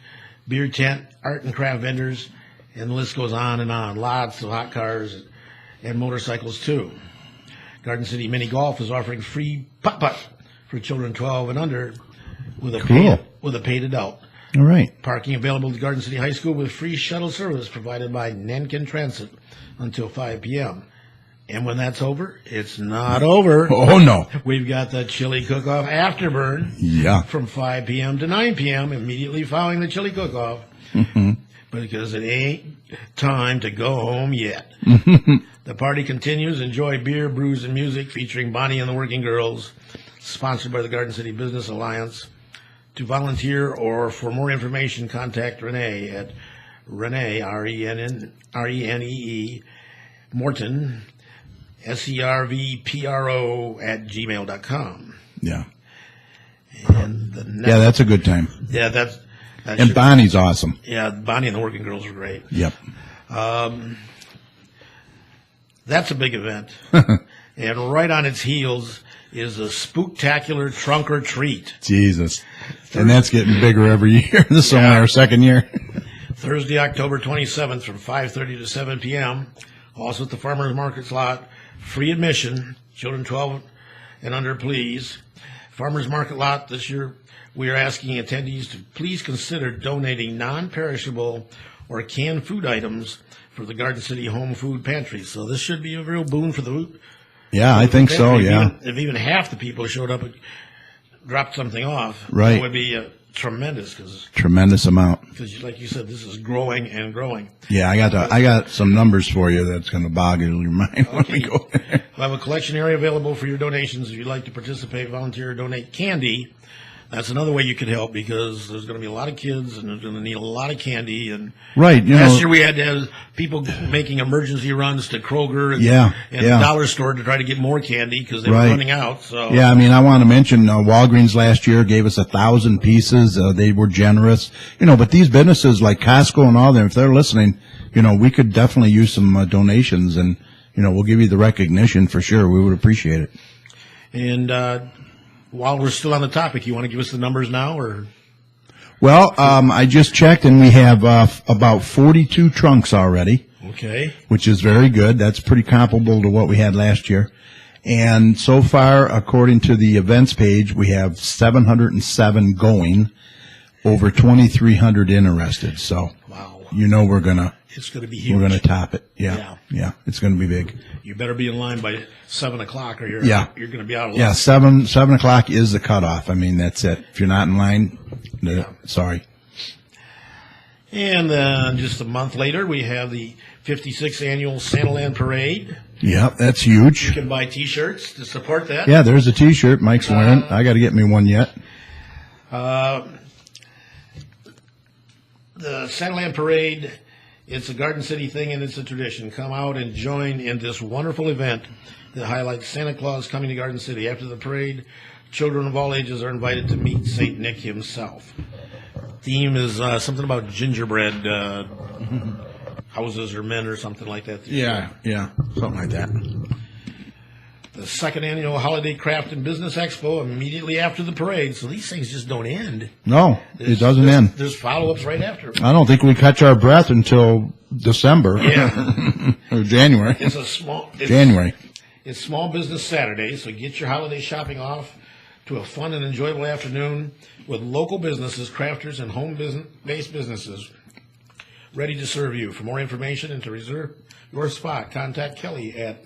beer tent, art and craft vendors, and the list goes on and on. Lots of hot cars and motorcycles, too. Garden City Mini Golf is offering free putt-putt for children 12 and under with a paid adult. All right. Parking available at Garden City High School with free shuttle service provided by Nankin Transit until 5 p.m. And when that's over, it's not over. Oh, no. We've got the Chili Cook-Off Afterburn from 5 p.m. to 9 p.m. immediately following the Chili Cook-Off. Mm-hmm. Because it ain't time to go home yet. The party continues. Enjoy beer, brews, and music featuring Bonnie and the Working Girls, sponsored by the Garden City Business Alliance. To volunteer or for more information, contact Renee at Renee, R-E-N-E-E, Morton, SERVPRO at gmail.com. Yeah. And that's a good time. Yeah, that's and Bonnie's awesome. Yeah, Bonnie and the Working Girls are great. Yep. That's a big event. And right on its heels is a spooktacular trunk or treat. Jesus. And that's getting bigger every year. This is only our second year. Thursday, October 27th from 5:30 to 7 p.m. Also at the Farmers Market's lot. Free admission. Children 12 and under, please. Farmers Market lot this year, we are asking attendees to please consider donating non-perishable or canned food items for the Garden City Home Food Pantry. So this should be a real boon for the Yeah, I think so, yeah. If even half the people showed up and dropped something off, right, it would be tremendous. Tremendous amount. Because, like you said, this is growing and growing. Yeah, I got some numbers for you that's going to boggle your mind when we go there. We'll have a collection area available for your donations. If you'd like to participate, volunteer, or donate candy, that's another way you could help, because there's going to be a lot of kids and they're going to need a lot of candy. And right, last year we had to have people making emergency runs to Kroger and the dollar store to try to get more candy because they were running out. So yeah, I mean, I want to mention Walgreens last year gave us 1,000 pieces. They were generous, but these businesses like Costco and all them, if they're listening, we could definitely use some donations, and we'll give you the recognition for sure. We would appreciate it. And while we're still on the topic, you want to give us the numbers now, or? Well, I just checked, and we have about 42 trunks already. Okay. Which is very good. That's pretty comparable to what we had last year. And so far, according to the events page, we have 707 going, over 2,300 interested. So, wow. It's going to be huge. We're going to top it. Yeah. It's going to be big. You better be in line by 7 o'clock, or you're going to be out of line. Yeah, 7 o'clock is the cutoff. I mean, that's it. If you're not in line, sorry. And then just a month later, we have the 56th annual Santaland Parade. Yep, that's huge. You can buy T-shirts to support that. Yeah, there's a T-shirt Mike's wearing. I got to get me one yet. The Santaland Parade, it's a Garden City thing, and it's a tradition. Come out and join in this wonderful event that highlights Santa Claus coming to Garden City. After the parade, children of all ages are invited to meet St. Nick himself. Theme is something about gingerbread houses or men or something like that. Yeah, something like that. The second annual Holiday Craft and Business Expo immediately after the parade. So these things just don't end. No, it doesn't end. There's follow-ups right after. I don't think we catch our breath until December. Yeah. Or January. January. It's Small Business Saturday, so get your holiday shopping off to a fun and enjoyable afternoon with local businesses, crafters, and home-based businesses ready to serve you. For more information and to reserve your spot, contact Kelly at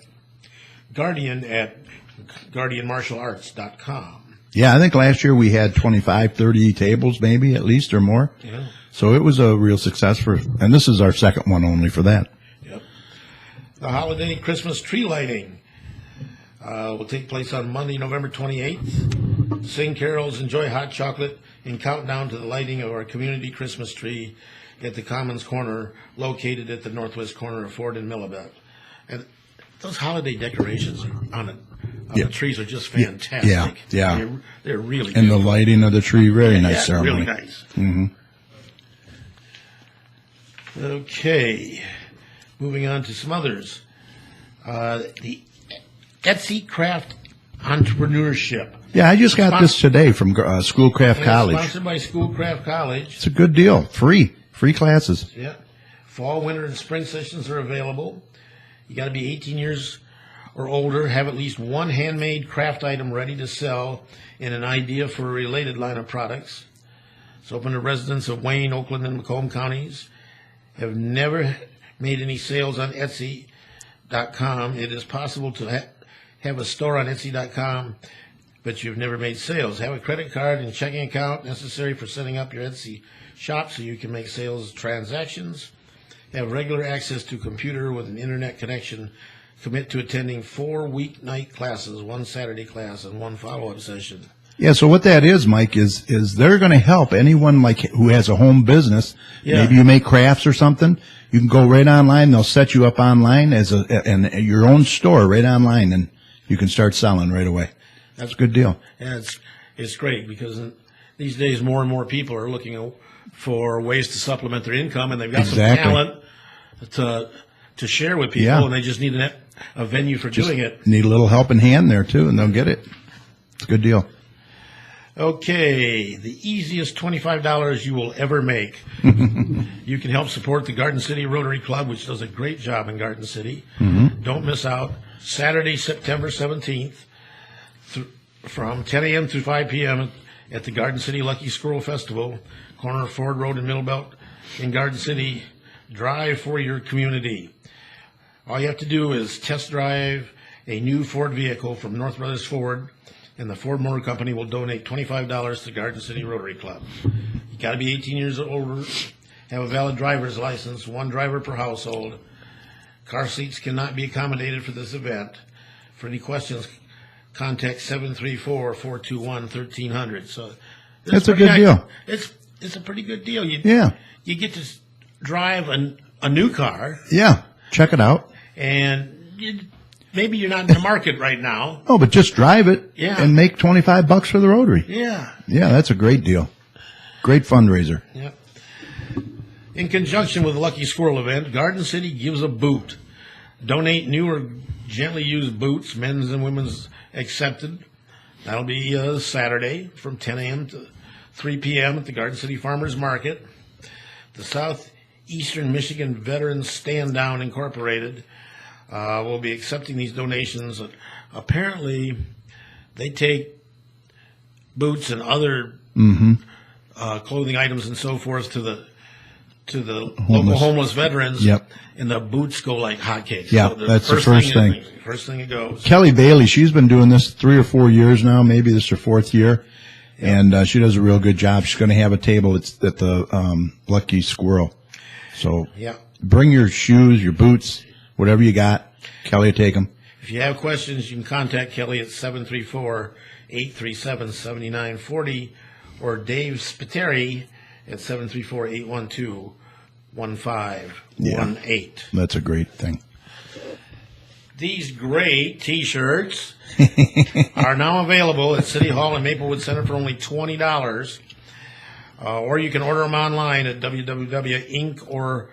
guardianmartialarts.com. Yeah, I think last year we had 25, 30 tables maybe, at least, or more. Yeah. So it was a real success and this is our second one only for that. Yep. The holiday Christmas tree lighting will take place on Monday, November 28th. Sing carols, enjoy hot chocolate, and count down to the lighting of our community Christmas tree at the Commons Corner, located at the northwest corner of Ford and Millibet. And those holiday decorations are on Yeah. The trees are just fantastic. Yeah. They're really And the beautiful. lighting of the tree, very nice Yeah, ceremony. really nice. hmm Okay, moving on to some others. The Etsy Craft Entrepreneurship. Yeah, I just got this today from Schoolcraft And it's College. sponsored by Schoolcraft College. It's a good deal. Free classes. Yeah. Fall, winter, and spring sessions are available. You got to be 18 years or older, have at least one handmade craft item ready to sell, and an idea for a related line of products. It's open to residents of Wayne, Oakland, and Macomb counties. Have never made any sales on Etsy.com. It is possible to have a store on Etsy.com, but you've never made sales. Have a credit card and checking account necessary for setting up your Etsy shop so you can make sales transactions. Have regular access to a computer with an internet connection. Commit to attending 4 weeknight classes, 1 Saturday class, and 1 follow-up session. Yeah, so what that is, Mike, is they're going to help anyone like who has a home business. Yeah. Maybe you make crafts or something. You can go right online. They'll set you up online as and your own store right online, and you can start selling right away. That's a good deal. And it's great because these days more and more people are looking for ways to supplement their income, and they've got Exactly. some talent to share with people, Yeah. and they just need a venue for doing it. Need a little helping hand there too, and they'll get it. It's a good deal. Okay, the easiest $25 you will ever make. You can help support the Garden City Rotary Club, which does a great job in Garden City. Don't miss out. Saturday, September 17th, from 10 a.m. to 5 p.m. at the Garden City Lucky Squirrel Festival, corner of Ford Road and Middlebelt in Garden City. Drive for your community. All you have to do is test drive a new Ford vehicle from North Brothers Ford, and the Ford Motor Company will donate $25 to Garden City Rotary Club. You got to be 18 years or older, have a valid driver's license, 1 driver per household. Car seats cannot be accommodated for this event. For any questions, contact 734-421-1300. So That's a good deal. It's a pretty good deal. Yeah. You get to drive a new car, Yeah. Check it out. and maybe you're not in the market right now. Oh, but just drive it Yeah. and make $25 for the Rotary. Yeah. Yeah, that's a great deal. Great fundraiser. Yeah. In conjunction with the Lucky Squirrel event, Garden City gives a boot. Donate new or gently used boots, men's and women's accepted. That'll be Saturday from 10 a.m. to 3 p.m. at the Garden City Farmers Market. The Southeastern Michigan Veterans Stand Down Incorporated will be accepting these donations. Apparently, they take boots and other clothing items and so forth to the local homeless veterans. Yep. And the boots go like hotcakes. Yeah, that's the first thing. First thing it goes. Kelly Bailey, she's been doing this 3 or 4 years now. Maybe this is her 4th year. And she does a real good job. She's going to have a table at the Lucky Squirrel. So Yeah. bring your shoes, your boots, whatever you got. Kelly will take them. If you have questions, you can contact Kelly at 734-837-7940 or Dave Spiteri at 734-812-1518. That's a great thing. These great T-shirts are now available at City Hall and Maplewood Center for only $20. Or you can order them online at www.ink or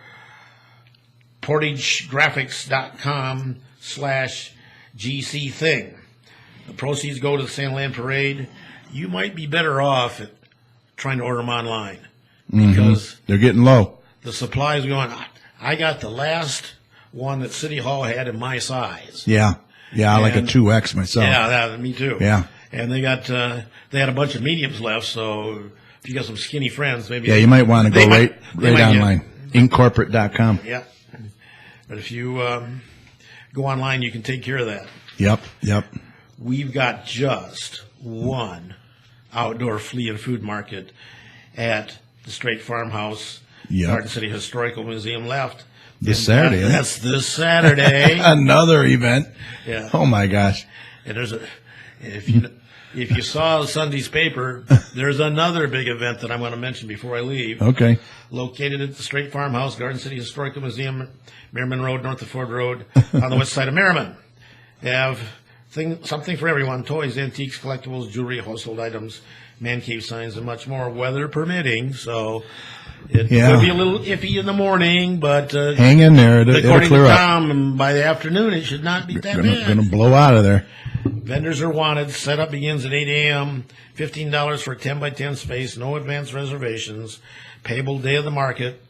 portagegraphics.com/GCthing. The proceeds go to the Sandland Parade. You might be better off at trying to order them online because They're getting low. the supply is going. I got the last one that City Hall had in my size. Yeah. Yeah, I like a And- 2X myself. Yeah, me too. Yeah. And they got they had a bunch of mediums left, so if you got some skinny friends, maybe Yeah, you might want to go they right might get- online. Inkcorporate.com. Yeah, but if you go online, you can take care of that. Yep. We've got just one outdoor flea and food market at the Straight Farmhouse, Yep. Garden City Historical Museum left. This And Saturday, isn't it? That's this Saturday. Another event. Yeah. Oh my gosh. And if you saw Sunday's paper, there's another big event that I'm going to mention before I leave. Okay. Located at the Straight Farmhouse, Garden City Historical Museum, Merriman Road, north of Ford Road, on the west side of Merriman. They have Something for everyone: toys, antiques, collectibles, jewelry, household items, man cave signs, and much more, weather permitting. So it could be a little iffy in the morning, but hang in there. It'll according clear to up. Tom, by the afternoon, it should not be that bad. Going to blow out of there. Vendors are wanted. Setup begins at 8 a.m. $15 for a 10 by 10 space. No advance reservations. Payable day of the market.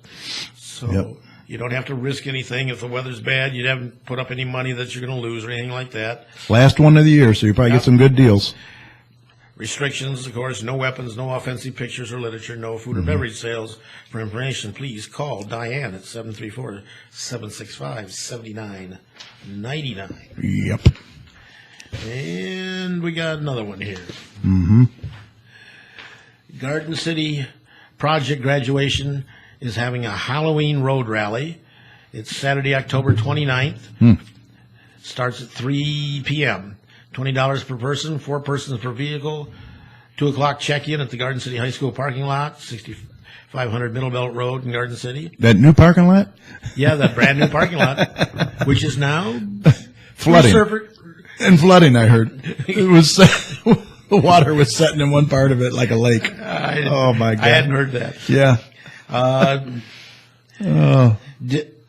So you don't have to risk anything. If the weather's bad, you haven't put up any money that you're going to lose or anything like that. Last one of the year, so you probably get some good deals. Restrictions, of course: no weapons, no offensive pictures or literature, no food or beverage sales. For information, please call Diane at 734-765-7999. Yep. And we got another one here. Mm-hmm. Garden City Project Graduation is having a Halloween road rally. It's Saturday, October 29th. Starts at 3 p.m. $20 per person, 4 persons per vehicle. 2 o'clock check-in at the Garden City High School parking lot, 6500 Middle Belt Road in Garden City. That new parking lot? Yeah, that brand new parking lot, which is now flooding. And flooding, I heard. It was the water was setting in one part of it like a lake. Oh my God! I hadn't heard that. Yeah.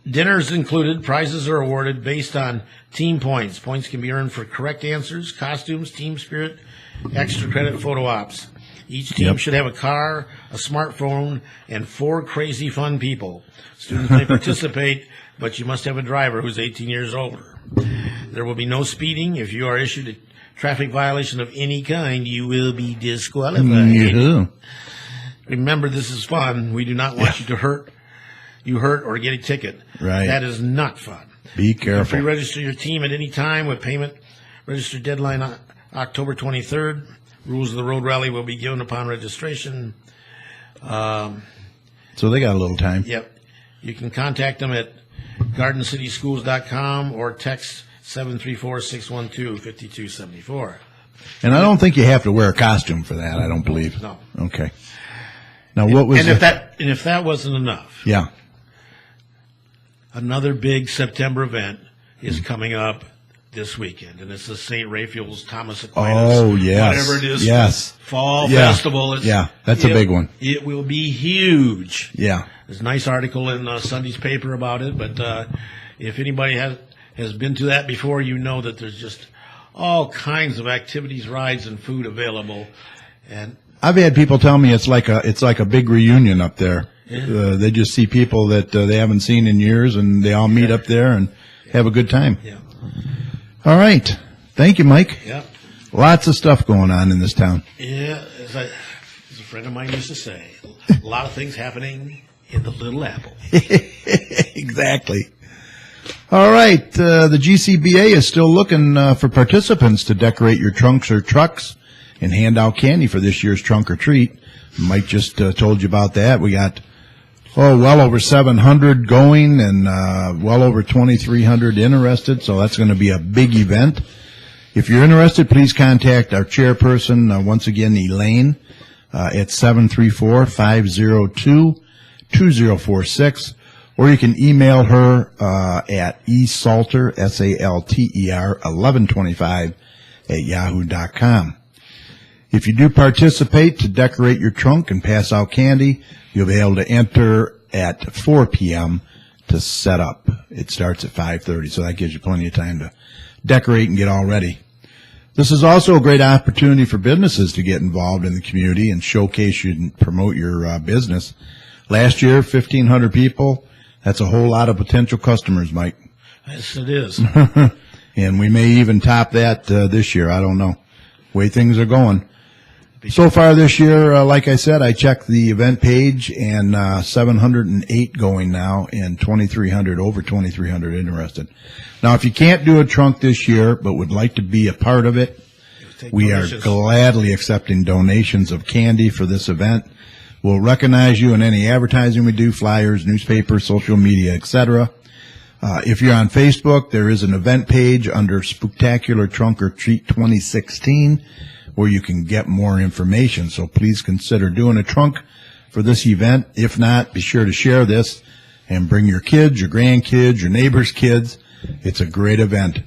Dinners included. Prizes are awarded based on team points. Points can be earned for correct answers, costumes, team spirit, extra credit, photo ops. Each team should have a car, a smartphone, and 4 crazy fun people. Students may participate, but you must have a driver who's 18 years older. There will be no speeding. If you are issued a traffic violation of any kind, you will be disqualified. Yeah. Remember, this is fun. We do not want you to hurt or get a ticket. Right. That is not fun. Be careful. Pre-register your team at any time with payment. Register deadline October 23rd. Rules of the road rally will be given upon registration. So they got a little time. Yep. You can contact them at gardencityschools.com or text 734-612-5274. And I don't think you have to wear a costume for that. I don't believe. No. Okay. Now, what was if that wasn't enough, another big September event is coming up this weekend, and it's the St. Raphael's Thomas Aquinas. Oh, yes. Whatever it is. Yes. Fall festival. That's a big one. It will be huge. Yeah. There's a nice article in Sunday's paper about it, but if anybody has been to that before, you know that there's just all kinds of activities, rides, and food available. And I've had people tell me it's like a big reunion up there. Yeah. They just see people that they haven't seen in years, and they all meet up there and have a good time. Yeah. All right. Thank you, Mike. Yeah. Lots of stuff going on in this town. Yeah, as a friend of mine used to say, a lot of things happening in the Little Apple. Exactly. All right. The GCBA is still looking for participants to decorate your trunks or trucks and hand out candy for this year's trunk or treat. Mike just told you about that. We got well over 700 going and well over 2,300 interested, so that's going to be a big event. If you're interested, please contact our chairperson, once again, Elaine, at 734-502-2046, or you can email her at esalter, S-A-L-T-E-R, 1125 at yahoo.com. If you do participate to decorate your trunk and pass out candy, you'll be able to enter at 4 p.m. to set up. It starts at 5:30, so that gives you plenty of time to decorate and get all ready. This is also a great opportunity for businesses to get involved in the community and showcase and promote your business. Last year, 1,500 people. That's a whole lot of potential customers, Mike. Yes, it is. And we may even top that this year. I don't know. The way things are going. So far this year, like I said, I checked the event page, and 708 going now, and over 2,300 interested. Now, if you can't do a trunk this year but would like to be a part of it, we are gladly accepting donations of candy for this event. We'll recognize you in any advertising we do, flyers, newspapers, social media, etc. If you're on Facebook, there is an event page under Spooktacular Trunk or Treat 2016 where you can get more information. So please consider doing a trunk for this event. If not, be sure to share this and bring your kids, your grandkids, your neighbors' kids. It's a great event.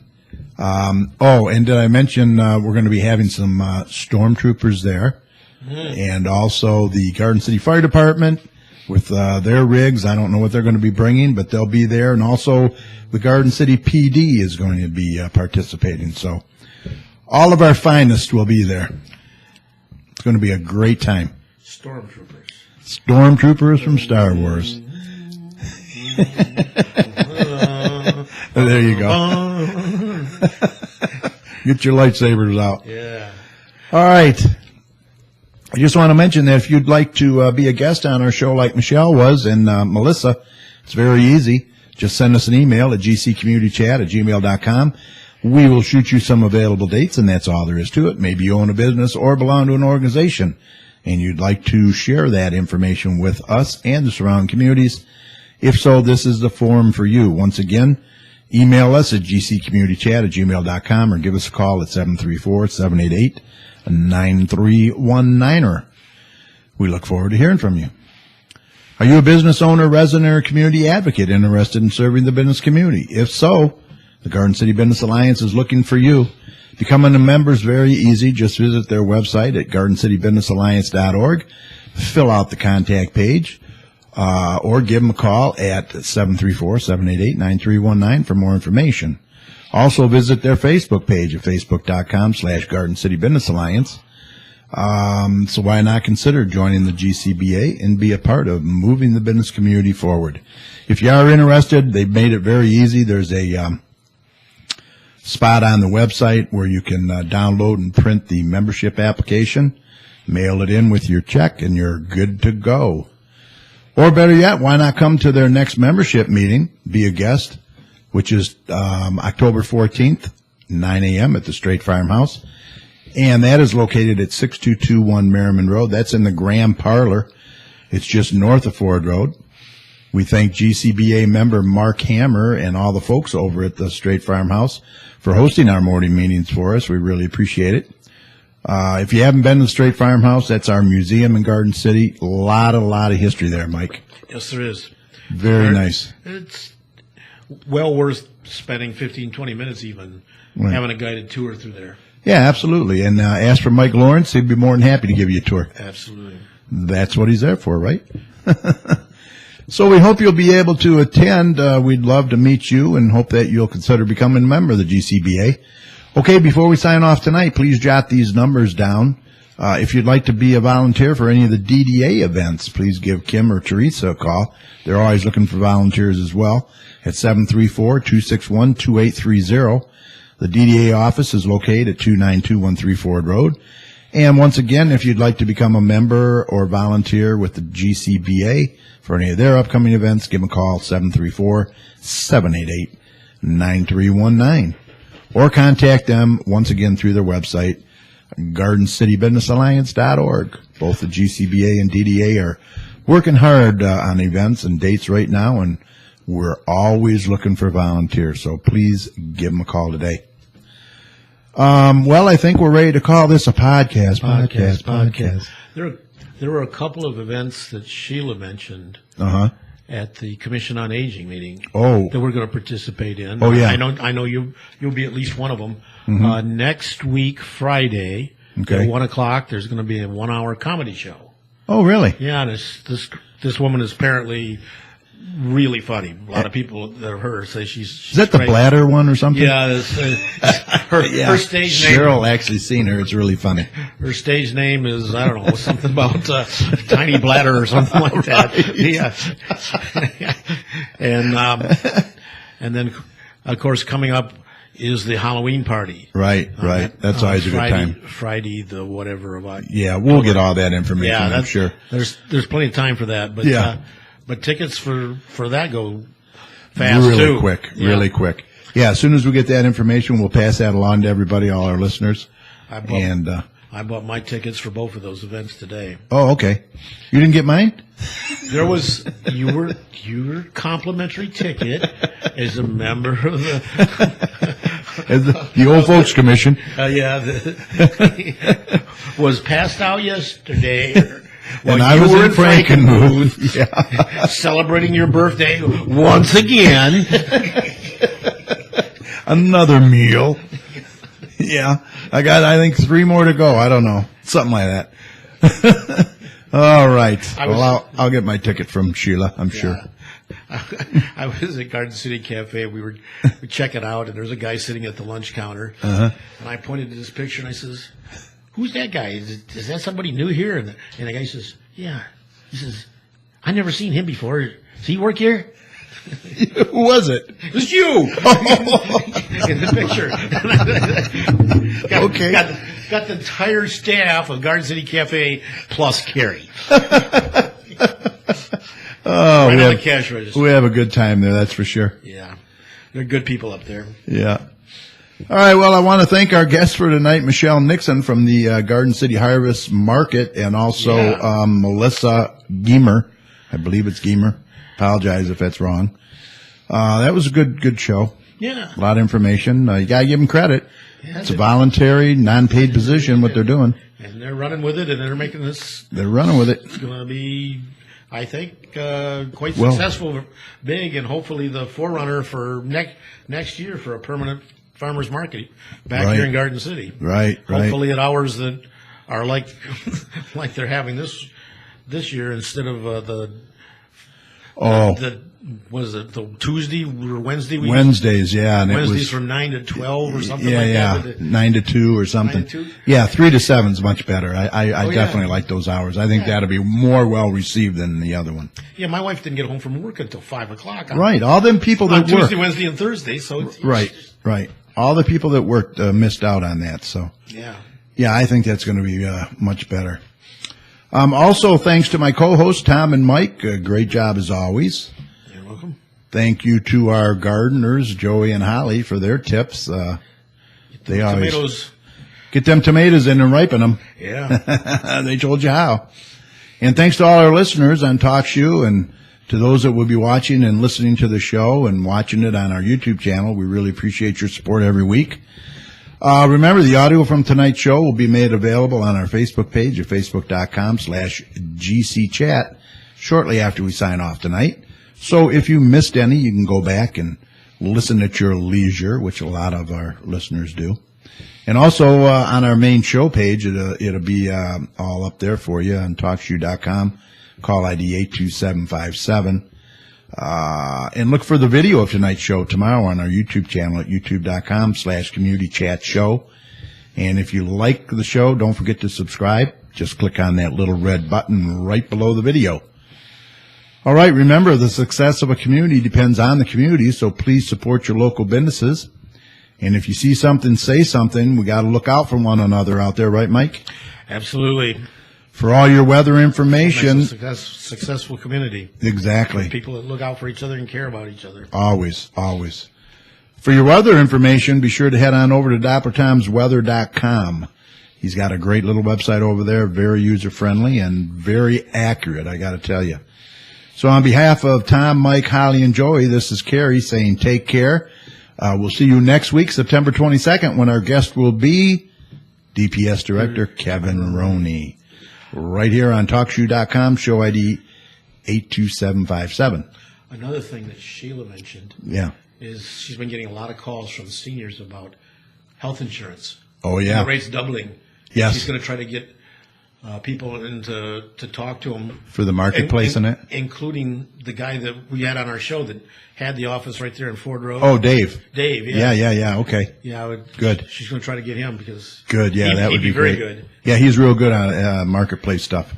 And did I mention we're going to be having some stormtroopers there, and also the Garden City Fire Department with their rigs. I don't know what they're going to be bringing, but they'll be there, and also the Garden City PD is going to be participating. So all of our finest will be there. It's going to be a great time. Stormtroopers from Star Wars. There you go. Get your lightsabers out. Yeah. All right. I just want to mention that if you'd like to be a guest on our show like Michelle was and Melissa, it's very easy. Just send us an email at gccommunitychat@gmail.com. We will shoot you some available dates, and that's all there is to it. Maybe you own a business or belong to an organization, and you'd like to share that information with us and the surrounding communities. If so, this is the forum for you. Once again, email us at gccommunitychat@gmail.com or give us a call at 734-788-9319. We look forward to hearing from you. Are you a business owner, resident, or community advocate interested in serving the business community? If so, the Garden City Business Alliance is looking for you. Becoming a member is very easy. Just visit their website at gardencitybusinessalliance.org, fill out the contact page, or give them a call at 734-788-9319 for more information. Also visit their Facebook page at facebook.com/Garden City Business Alliance. So why not consider joining the GCBA and be a part of moving the business community forward? If you are interested, they've made it very easy. There's a spot on the website where you can download and print the membership application, mail it in with your check, and you're good to go. Or better yet, why not come to their next membership meeting, be a guest, which is October 14th, 9 a.m. at the Straight Farmhouse. And that is located at 6221 Merriman Road. That's in the Graham Parlor. It's just north of Ford Road. We thank GCBA member Mark Hammer and all the folks over at the Straight Farmhouse for hosting our morning meetings for us. We really appreciate it. If you haven't been to the Straight Farmhouse, that's our museum in Garden City. A lot of history there, Mike. Yes, there is. Very nice. It's well worth spending 15, 20 minutes even having a guided tour through there. Yeah, absolutely. And ask for Mike Lawrence. He'd be more than happy to give you a tour. Absolutely. That's what he's there for, right? So we hope you'll be able to attend. We'd love to meet you and hope that you'll consider becoming a member of the GCBA. Okay, before we sign off tonight, please jot these numbers down. If you'd like to be a volunteer for any of the DDA events, please give Kim or Teresa a call. They're always looking for volunteers as well at 734-261-2830. The DDA office is located at 29213 Ford Road. And once again, if you'd like to become a member or volunteer with the GCBA for any of their upcoming events, give them a call, 734-788-9319. Or contact them, once again, through their website, gardencitybusinessalliance.org. Both the GCBA and DDA are working hard on events and dates right now, and we're always looking for volunteers, so please give them a call today. Well, I think we're ready to call this a podcast. There were a couple of events that Sheila mentioned at the Commission on Aging meeting that we're going to participate in. Oh, yeah. I know you'll be at least one of them. Next week, Friday, at 1 o'clock, there's going to be a 1-hour comedy show. Oh, really? Yeah, this woman is apparently really funny. A lot of people that have heard her say she's Is that the bladder one or something? Yeah, her stage name. Cheryl actually seen her. It's really funny. Her stage name is, I don't know, something about tiny bladder or something like that. Yeah. And then, of course, coming up is the Halloween party. Right. That's always a good time. Friday, the whatever about. Yeah, we'll get all that information, I'm sure. There's plenty of time for that, but but tickets for that go fast really quick. Yeah, as soon as we get that information, we'll pass that along to everybody, all our listeners. I bought my tickets for both of those events today. Oh, okay. You didn't get mine? There was your complimentary ticket as a member of the Old Folks Commission. Was passed out yesterday. And I was in Frankenmuth. Celebrating your birthday once again. Another meal. Yeah, I think 3 more to go. I don't know, something like that. All right. I'll get my ticket from Sheila, I'm sure. I was at Garden City Cafe. We checking out, and there's a guy sitting at the lunch counter. Uh-huh. And I pointed to this picture, and I says, "Who's that guy? Is that somebody new here?" And the guy says, "Yeah." He says, "I never seen him before. Does he work here?" Who was it? It was you. In the picture. Okay. Got the entire staff of Garden City Cafe plus Carrie. Oh, right on the cash register. We have a good time there, that's for sure. Yeah. They're good people up there. Yeah. All right, well, I want to thank our guest for tonight, Michelle Nixon from the Garden City Harvest Market, and also Melissa Geimer. I believe it's Geimer. Apologize if that's wrong. That was a good show. Yeah. A lot of information. You got to give them credit. Yeah, it's a voluntary, non-paid position, what they're doing. And they're running with it, and they're making this. They're running with it. It's going to be, I think, quite successful, big, and hopefully the forerunner for next year for a permanent farmers market back here in Garden City. Right. Hopefully at hours that are like they're having this year instead of the Tuesday or Wednesday? Wednesdays, yeah. And Wednesdays it was from 9 to 12 or something that. 9 to 2 or something. 9 to 2? Yeah, 3 to 7 is much better. I definitely like those hours. I think that'll be more well received than the other one. Yeah, my wife didn't get home from work until 5 o'clock. Right, all them people that on work. Tuesday, Wednesday, and Thursday. So Right. All the people that worked missed out on that. So yeah, I think that's going to be much better. Also, thanks to my co-hosts, Tom and Mike. Great job as always. You're welcome. Thank you to our gardeners, Joey and Holly, for their tips. They always tomatoes. Get them tomatoes in and ripen them. Yeah. They told you how. And thanks to all our listeners on TalkShoe, and to those that will be watching and listening to the show and watching it on our YouTube channel. We really appreciate your support every week. Remember, the audio from tonight's show will be made available on our Facebook page at facebook.com/GCChat shortly after we sign off tonight. So if you missed any, you can go back and listen at your leisure, which a lot of our listeners do. And also on our main show page, it'll be all up there for you on TalkShoe.com. Call ID 82757. And look for the video of tonight's show tomorrow on our YouTube channel at youtube.com/communitychatshow. And if you like the show, don't forget to subscribe. Just click on that little red button right below the video. All right, remember, the success of a community depends on the community, so please support your local businesses. And if you see something, say something. We got to look out for one another out there, right, Mike? Absolutely. For all your weather information. Successful community. Exactly. People that look out for each other and care about each other. Always, always. For your weather information, be sure to head on over to DapperTomsWeather.com. He's got a great little website over there, very user-friendly and very accurate, I got to tell you. So on behalf of Tom, Mike, Holly, and Joey, this is Carrie saying take care. We'll see you next week, September 22nd, when our guest will be DPS Director Kevin Roney. Right here on TalkShoe.com, show ID 82757. Another thing that Sheila mentioned is she's been getting a lot of calls from seniors about health insurance. Oh, yeah. The rates doubling. Yes. She's going to try to get people in to talk to them. For the marketplace in it? Including the guy that we had on our show that had the office right there in Ford Road. Oh, Dave. Dave, yeah. Yeah, okay. Yeah, good. She's going to try to get him because that would be very great. Good. Yeah, he's real good on marketplace stuff.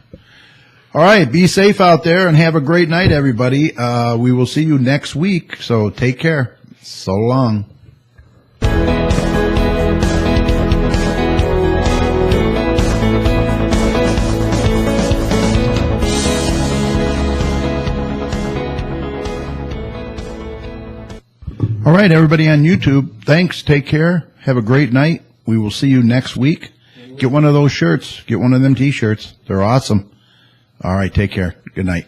All right, be safe out there and have a great night, everybody. We will see you next week, so take care. So long. All right, everybody on YouTube, thanks. Take care. Have a great night. We will see you next week. Get one of those shirts. Get one of them T-shirts. They're awesome. All right, take care. Good night.